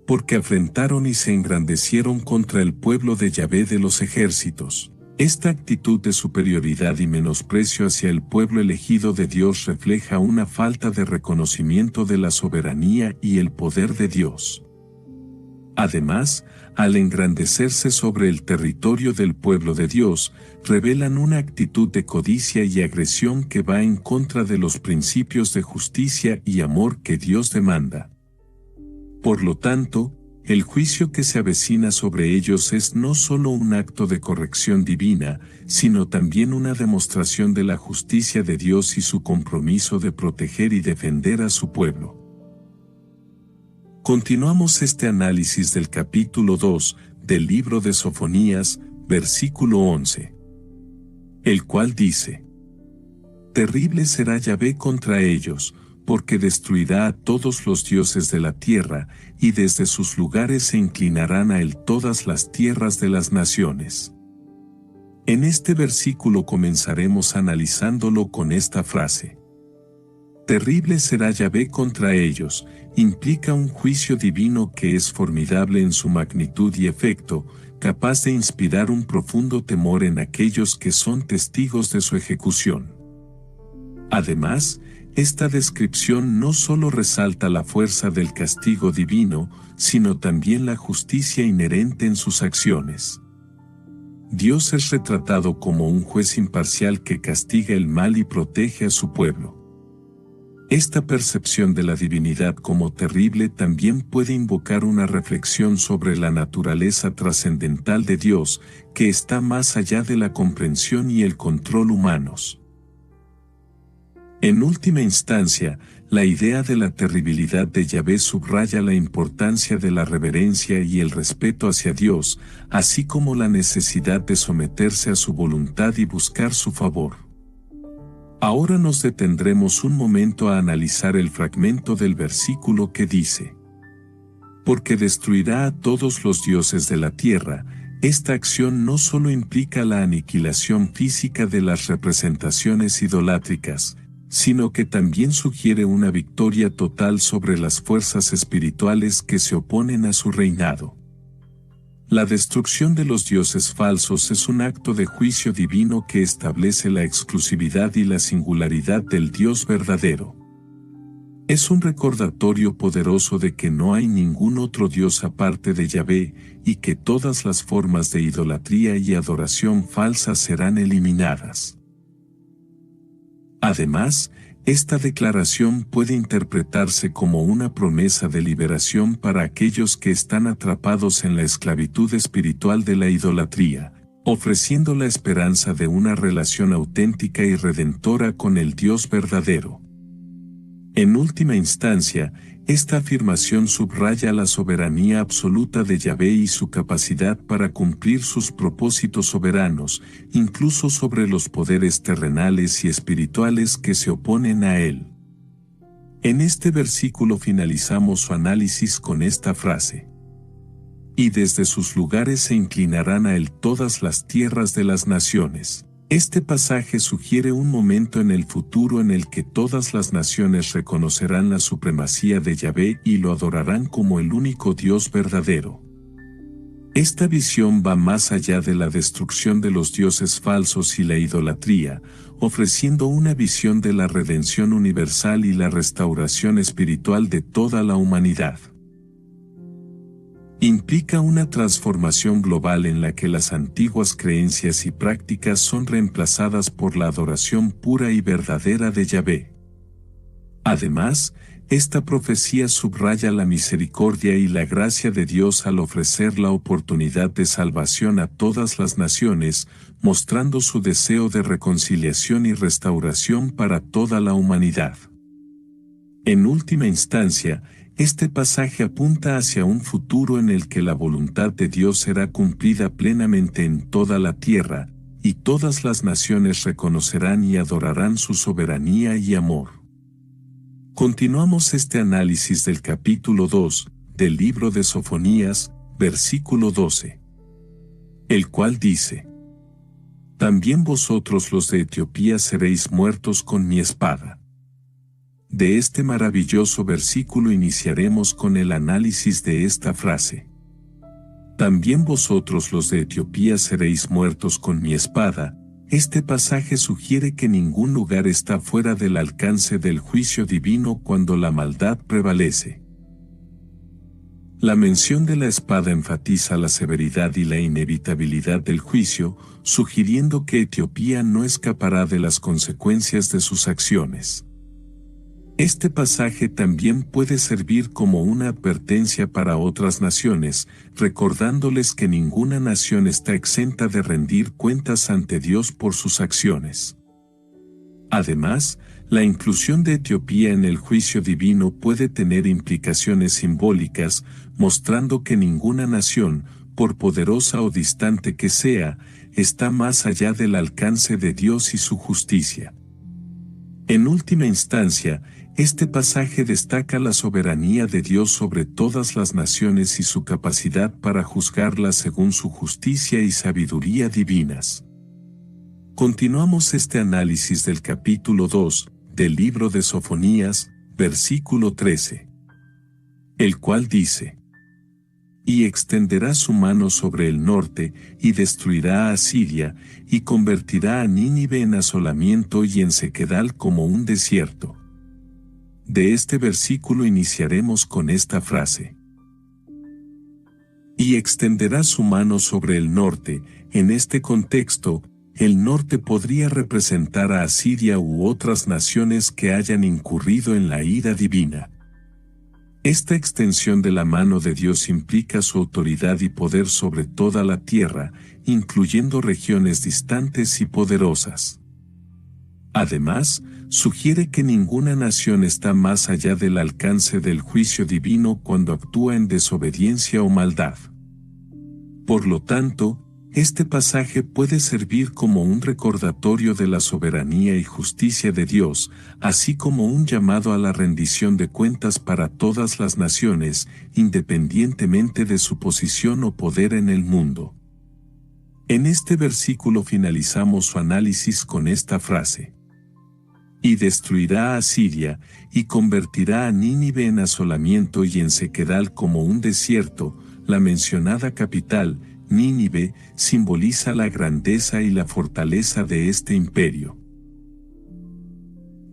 porque afrentaron y se engrandecieron contra el pueblo de Yahvé de los ejércitos. Esta actitud de superioridad y menosprecio hacia el pueblo elegido de Dios refleja una falta de reconocimiento de la soberanía y el poder de Dios. Además, al engrandecerse sobre el territorio del pueblo de Dios, revelan una actitud de codicia y agresión que va en contra de los principios de justicia y amor que Dios demanda. Por lo tanto, el juicio que se avecina sobre ellos es no solo un acto de corrección divina, sino también una demostración de la justicia de Dios y su compromiso de proteger y defender a su pueblo. Continuamos este análisis del capítulo 2 del libro de Sofonías, versículo 11. El cual dice: terrible será Yahvé contra ellos, porque destruirá a todos los dioses de la tierra, y desde sus lugares se inclinarán a él todas las tierras de las naciones. En este versículo comenzaremos analizándolo con esta frase. Terrible será Yahvé contra ellos, implica un juicio divino que es formidable en su magnitud y efecto, capaz de inspirar un profundo temor en aquellos que son testigos de su ejecución. Además, esta descripción no solo resalta la fuerza del castigo divino, sino también la justicia inherente en sus acciones. Dios es retratado como un juez imparcial que castiga el mal y protege a su pueblo. Esta percepción de la divinidad como terrible también puede invocar una reflexión sobre la naturaleza trascendental de Dios, que está más allá de la comprensión y el control humanos. En última instancia, la idea de la terribilidad de Yahvé subraya la importancia de la reverencia y el respeto hacia Dios, así como la necesidad de someterse a su voluntad y buscar su favor. Ahora nos detendremos un momento a analizar el fragmento del versículo que dice: porque destruirá a todos los dioses de la tierra. Esta acción no solo implica la aniquilación física de las representaciones idolátricas, sino que también sugiere una victoria total sobre las fuerzas espirituales que se oponen a su reinado. La destrucción de los dioses falsos es un acto de juicio divino que establece la exclusividad y la singularidad del Dios verdadero. Es un recordatorio poderoso de que no hay ningún otro Dios aparte de Yahvé y que todas las formas de idolatría y adoración falsa serán eliminadas. Además, esta declaración puede interpretarse como una promesa de liberación para aquellos que están atrapados en la esclavitud espiritual de la idolatría, ofreciendo la esperanza de una relación auténtica y redentora con el Dios verdadero. En última instancia, esta afirmación subraya la soberanía absoluta de Yahvé y su capacidad para cumplir sus propósitos soberanos, incluso sobre los poderes terrenales y espirituales que se oponen a él. En este versículo finalizamos su análisis con esta frase: y desde sus lugares se inclinarán a él todas las tierras de las naciones. Este pasaje sugiere un momento en el futuro en el que todas las naciones reconocerán la supremacía de Yahvé y lo adorarán como el único Dios verdadero. Esta visión va más allá de la destrucción de los dioses falsos y la idolatría, ofreciendo una visión de la redención universal y la restauración espiritual de toda la humanidad. Implica una transformación global en la que las antiguas creencias y prácticas son reemplazadas por la adoración pura y verdadera de Yahvé. Además, esta profecía subraya la misericordia y la gracia de Dios al ofrecer la oportunidad de salvación a todas las naciones, mostrando su deseo de reconciliación y restauración para toda la humanidad. En última instancia, este pasaje apunta hacia un futuro en el que la voluntad de Dios será cumplida plenamente en toda la tierra, y todas las naciones reconocerán y adorarán su soberanía y amor. Continuamos este análisis del capítulo 2 del libro de Sofonías, versículo 12, el cual dice: También vosotros los de Etiopía seréis muertos con mi espada. De este maravilloso versículo iniciaremos con el análisis de esta frase. También vosotros los de Etiopía seréis muertos con mi espada. Este pasaje sugiere que ningún lugar está fuera del alcance del juicio divino cuando la maldad prevalece. La mención de la espada enfatiza la severidad y la inevitabilidad del juicio, sugiriendo que Etiopía no escapará de las consecuencias de sus acciones. Este pasaje también puede servir como una advertencia para otras naciones, recordándoles que ninguna nación está exenta de rendir cuentas ante Dios por sus acciones. Además, la inclusión de Etiopía en el juicio divino puede tener implicaciones simbólicas, mostrando que ninguna nación, por poderosa o distante que sea, está más allá del alcance de Dios y su justicia. En última instancia, este pasaje destaca la soberanía de Dios sobre todas las naciones y su capacidad para juzgarlas según su justicia y sabiduría divinas. Continuamos este análisis del capítulo 2 del libro de Sofonías, versículo 13, el cual dice: Y extenderá su mano sobre el norte, y destruirá a Asiria, y convertirá a Nínive en asolamiento y en sequedal como un desierto. De este versículo iniciaremos con esta frase. Y extenderá su mano sobre el norte. En este contexto, el norte podría representar a Asiria u otras naciones que hayan incurrido en la ira divina. Esta extensión de la mano de Dios implica su autoridad y poder sobre toda la tierra, incluyendo regiones distantes y poderosas. Además, sugiere que ninguna nación está más allá del alcance del juicio divino cuando actúa en desobediencia o maldad. Por lo tanto, este pasaje puede servir como un recordatorio de la soberanía y justicia de Dios, así como un llamado a la rendición de cuentas para todas las naciones, independientemente de su posición o poder en el mundo. En este versículo finalizamos su análisis con esta frase. Y destruirá a Asiria, y convertirá a Nínive en asolamiento y en sequedal como un desierto. La mencionada capital, Nínive, simboliza la grandeza y la fortaleza de este imperio.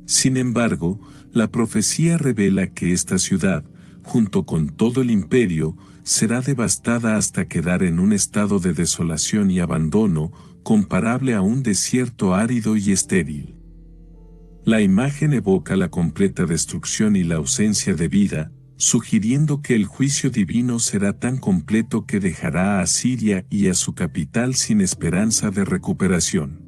Sin embargo, la profecía revela que esta ciudad, junto con todo el imperio, será devastada hasta quedar en un estado de desolación y abandono, comparable a un desierto árido y estéril. La imagen evoca la completa destrucción y la ausencia de vida, sugiriendo que el juicio divino será tan completo que dejará a Asiria y a su capital sin esperanza de recuperación.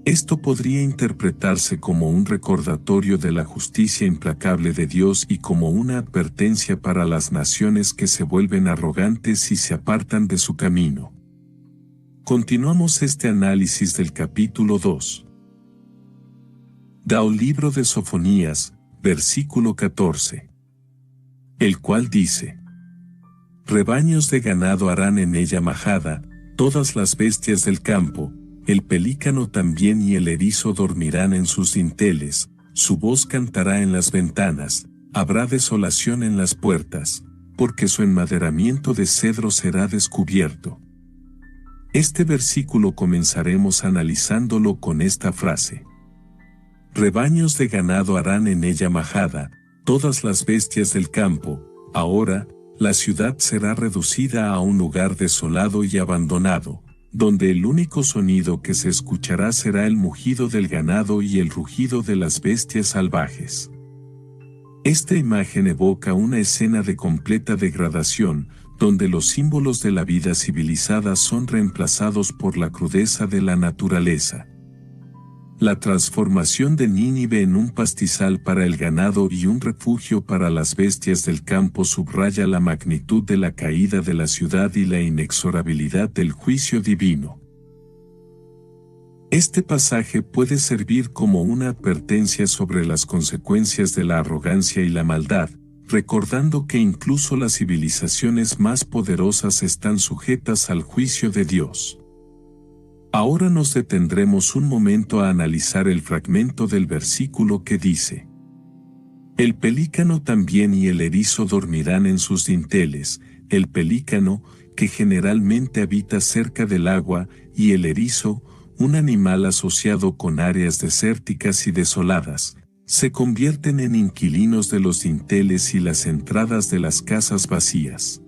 Esto podría interpretarse como un recordatorio de la justicia implacable de Dios y como una advertencia para las naciones que se vuelven arrogantes y se apartan de su camino. Continuamos este análisis del capítulo 2. Del libro de Sofonías, versículo 14. El cual dice: Rebaños de ganado harán en ella majada, todas las bestias del campo, el pelícano también y el erizo dormirán en sus dinteles, su voz cantará en las ventanas, habrá desolación en las puertas, porque su enmaderamiento de cedro será descubierto. Este versículo comenzaremos analizándolo con esta frase. Rebaños de ganado harán en ella majada, todas las bestias del campo. Ahora, la ciudad será reducida a un lugar desolado y abandonado, donde el único sonido que se escuchará será el mugido del ganado y el rugido de las bestias salvajes. Esta imagen evoca una escena de completa degradación, donde los símbolos de la vida civilizada son reemplazados por la crudeza de la naturaleza. La transformación de Nínive en un pastizal para el ganado y un refugio para las bestias del campo subraya la magnitud de la caída de la ciudad y la inexorabilidad del juicio divino. Este pasaje puede servir como una advertencia sobre las consecuencias de la arrogancia y la maldad, recordando que incluso las civilizaciones más poderosas están sujetas al juicio de Dios. Ahora nos detendremos un momento a analizar el fragmento del versículo que dice: El pelícano también y el erizo dormirán en sus dinteles, el pelícano, que generalmente habita cerca del agua, y el erizo, un animal asociado con áreas desérticas y desoladas, se convierten en inquilinos de los dinteles y las entradas de las casas vacías.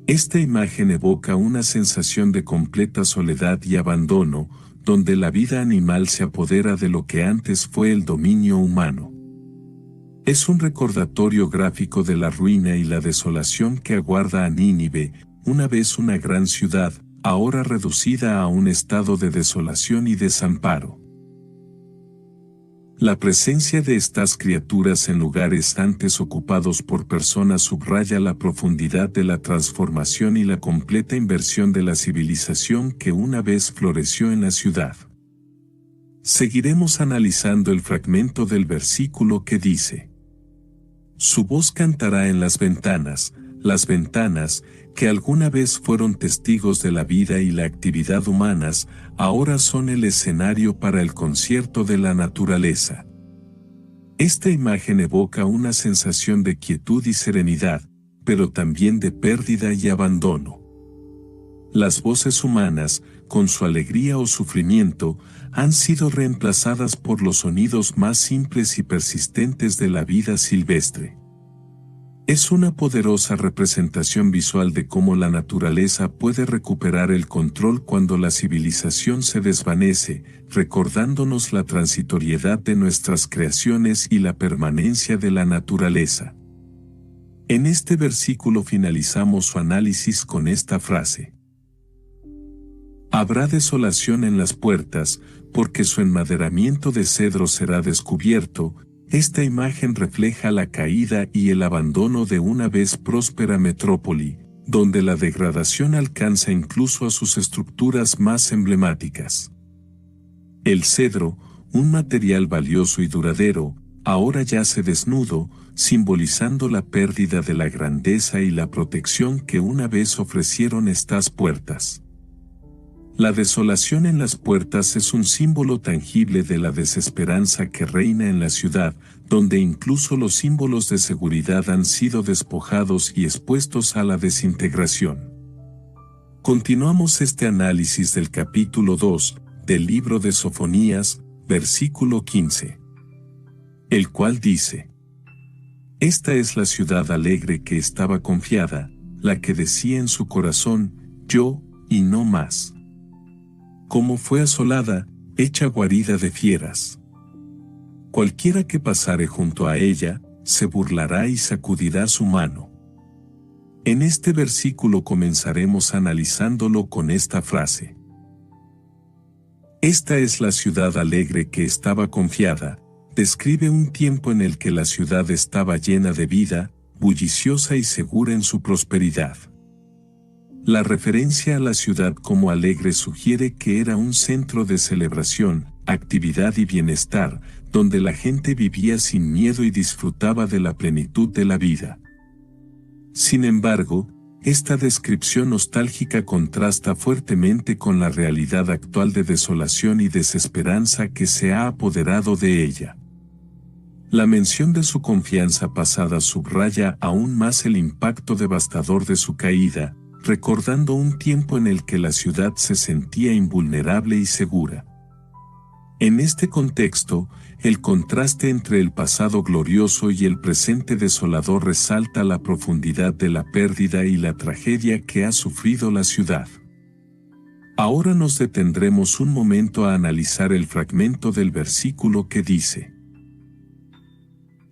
Esta imagen evoca una sensación de completa soledad y abandono, donde la vida animal se apodera de lo que antes fue el dominio humano. Es un recordatorio gráfico de la ruina y la desolación que aguarda a Nínive, una vez una gran ciudad, ahora reducida a un estado de desolación y desamparo. La presencia de estas criaturas en lugares antes ocupados por personas subraya la profundidad de la transformación y la completa inversión de la civilización que una vez floreció en la ciudad. Seguiremos analizando el fragmento del versículo que dice: Su voz cantará en las ventanas, que alguna vez fueron testigos de la vida y la actividad humanas, ahora son el escenario para el concierto de la naturaleza. Esta imagen evoca una sensación de quietud y serenidad, pero también de pérdida y abandono. Las voces humanas, con su alegría o sufrimiento, han sido reemplazadas por los sonidos más simples y persistentes de la vida silvestre. Es una poderosa representación visual de cómo la naturaleza puede recuperar el control cuando la civilización se desvanece, recordándonos la transitoriedad de nuestras creaciones y la permanencia de la naturaleza. En este versículo finalizamos su análisis con esta frase: Habrá desolación en las puertas, porque su enmaderamiento de cedro será descubierto. Esta imagen refleja la caída y el abandono de una vez próspera metrópoli, donde la degradación alcanza incluso a sus estructuras más emblemáticas. El cedro, un material valioso y duradero, ahora yace desnudo, simbolizando la pérdida de la grandeza y la protección que una vez ofrecieron estas puertas. La desolación en las puertas es un símbolo tangible de la desesperanza que reina en la ciudad, donde incluso los símbolos de seguridad han sido despojados y expuestos a la desintegración. Continuamos este análisis del capítulo 2 del libro de Sofonías, versículo 15, el cual dice: Esta es la ciudad alegre que estaba confiada, la que decía en su corazón: yo, y no más. Como fue asolada, hecha guarida de fieras. Cualquiera que pasare junto a ella, se burlará y sacudirá su mano. En este versículo comenzaremos analizándolo con esta frase: Esta es la ciudad alegre que estaba confiada. Describe un tiempo en el que la ciudad estaba llena de vida, bulliciosa y segura en su prosperidad. La referencia a la ciudad como alegre sugiere que era un centro de celebración, actividad y bienestar, donde la gente vivía sin miedo y disfrutaba de la plenitud de la vida. Sin embargo, esta descripción nostálgica contrasta fuertemente con la realidad actual de desolación y desesperanza que se ha apoderado de ella. La mención de su confianza pasada subraya aún más el impacto devastador de su caída, recordando un tiempo en el que la ciudad se sentía invulnerable y segura. En este contexto, el contraste entre el pasado glorioso y el presente desolador resalta la profundidad de la pérdida y la tragedia que ha sufrido la ciudad. Ahora nos detendremos un momento a analizar el fragmento del versículo que dice: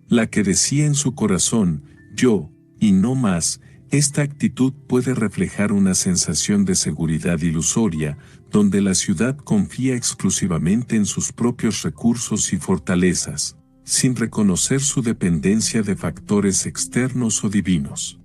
La que decía en su corazón: yo, y no más. esta actitud puede reflejar una sensación de seguridad ilusoria, donde la ciudad confía exclusivamente en sus propios recursos y fortalezas, sin reconocer su dependencia de factores externos o divinos.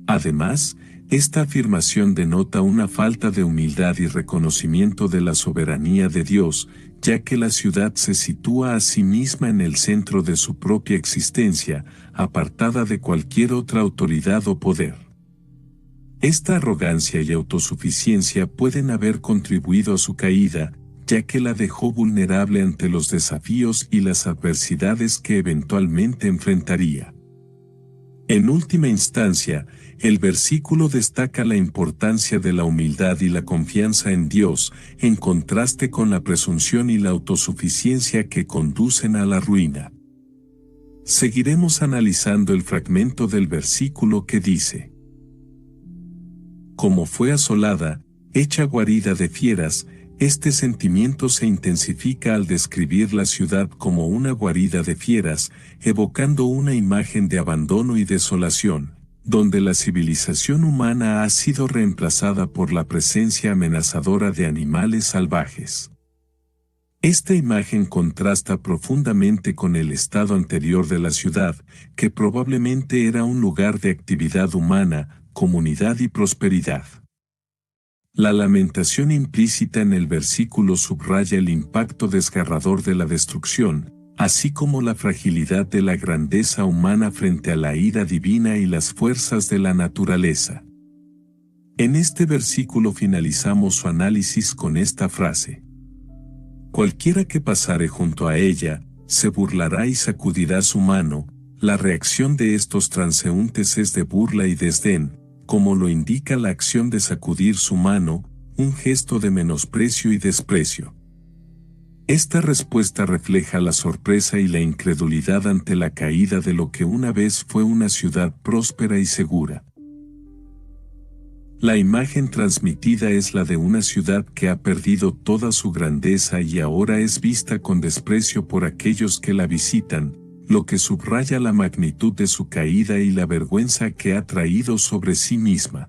Además, esta afirmación denota una falta de humildad y reconocimiento de la soberanía de Dios, ya que la ciudad se sitúa a sí misma en el centro de su propia existencia, apartada de cualquier otra autoridad o poder. Esta arrogancia y autosuficiencia pueden haber contribuido a su caída, ya que la dejó vulnerable ante los desafíos y las adversidades que eventualmente enfrentaría. En última instancia, el versículo destaca la importancia de la humildad y la confianza en Dios, en contraste con la presunción y la autosuficiencia que conducen a la ruina. Seguiremos analizando el fragmento del versículo que dice: Como fue asolada, hecha guarida de fieras, este sentimiento se intensifica al describir la ciudad como una guarida de fieras, evocando una imagen de abandono y desolación, donde la civilización humana ha sido reemplazada por la presencia amenazadora de animales salvajes. Esta imagen contrasta profundamente con el estado anterior de la ciudad, que probablemente era un lugar de actividad humana, comunidad y prosperidad. La lamentación implícita en el versículo subraya el impacto desgarrador de la destrucción, así como la fragilidad de la grandeza humana frente a la ira divina y las fuerzas de la naturaleza. En este versículo finalizamos su análisis con esta frase: Cualquiera que pasare junto a ella, se burlará y sacudirá su mano. La reacción de estos transeúntes es de burla y desdén, como lo indica la acción de sacudir su mano, un gesto de menosprecio y desprecio. Esta respuesta refleja la sorpresa y la incredulidad ante la caída de lo que una vez fue una ciudad próspera y segura. La imagen transmitida es la de una ciudad que ha perdido toda su grandeza y ahora es vista con desprecio por aquellos que la visitan, lo que subraya la magnitud de su caída y la vergüenza que ha traído sobre sí misma.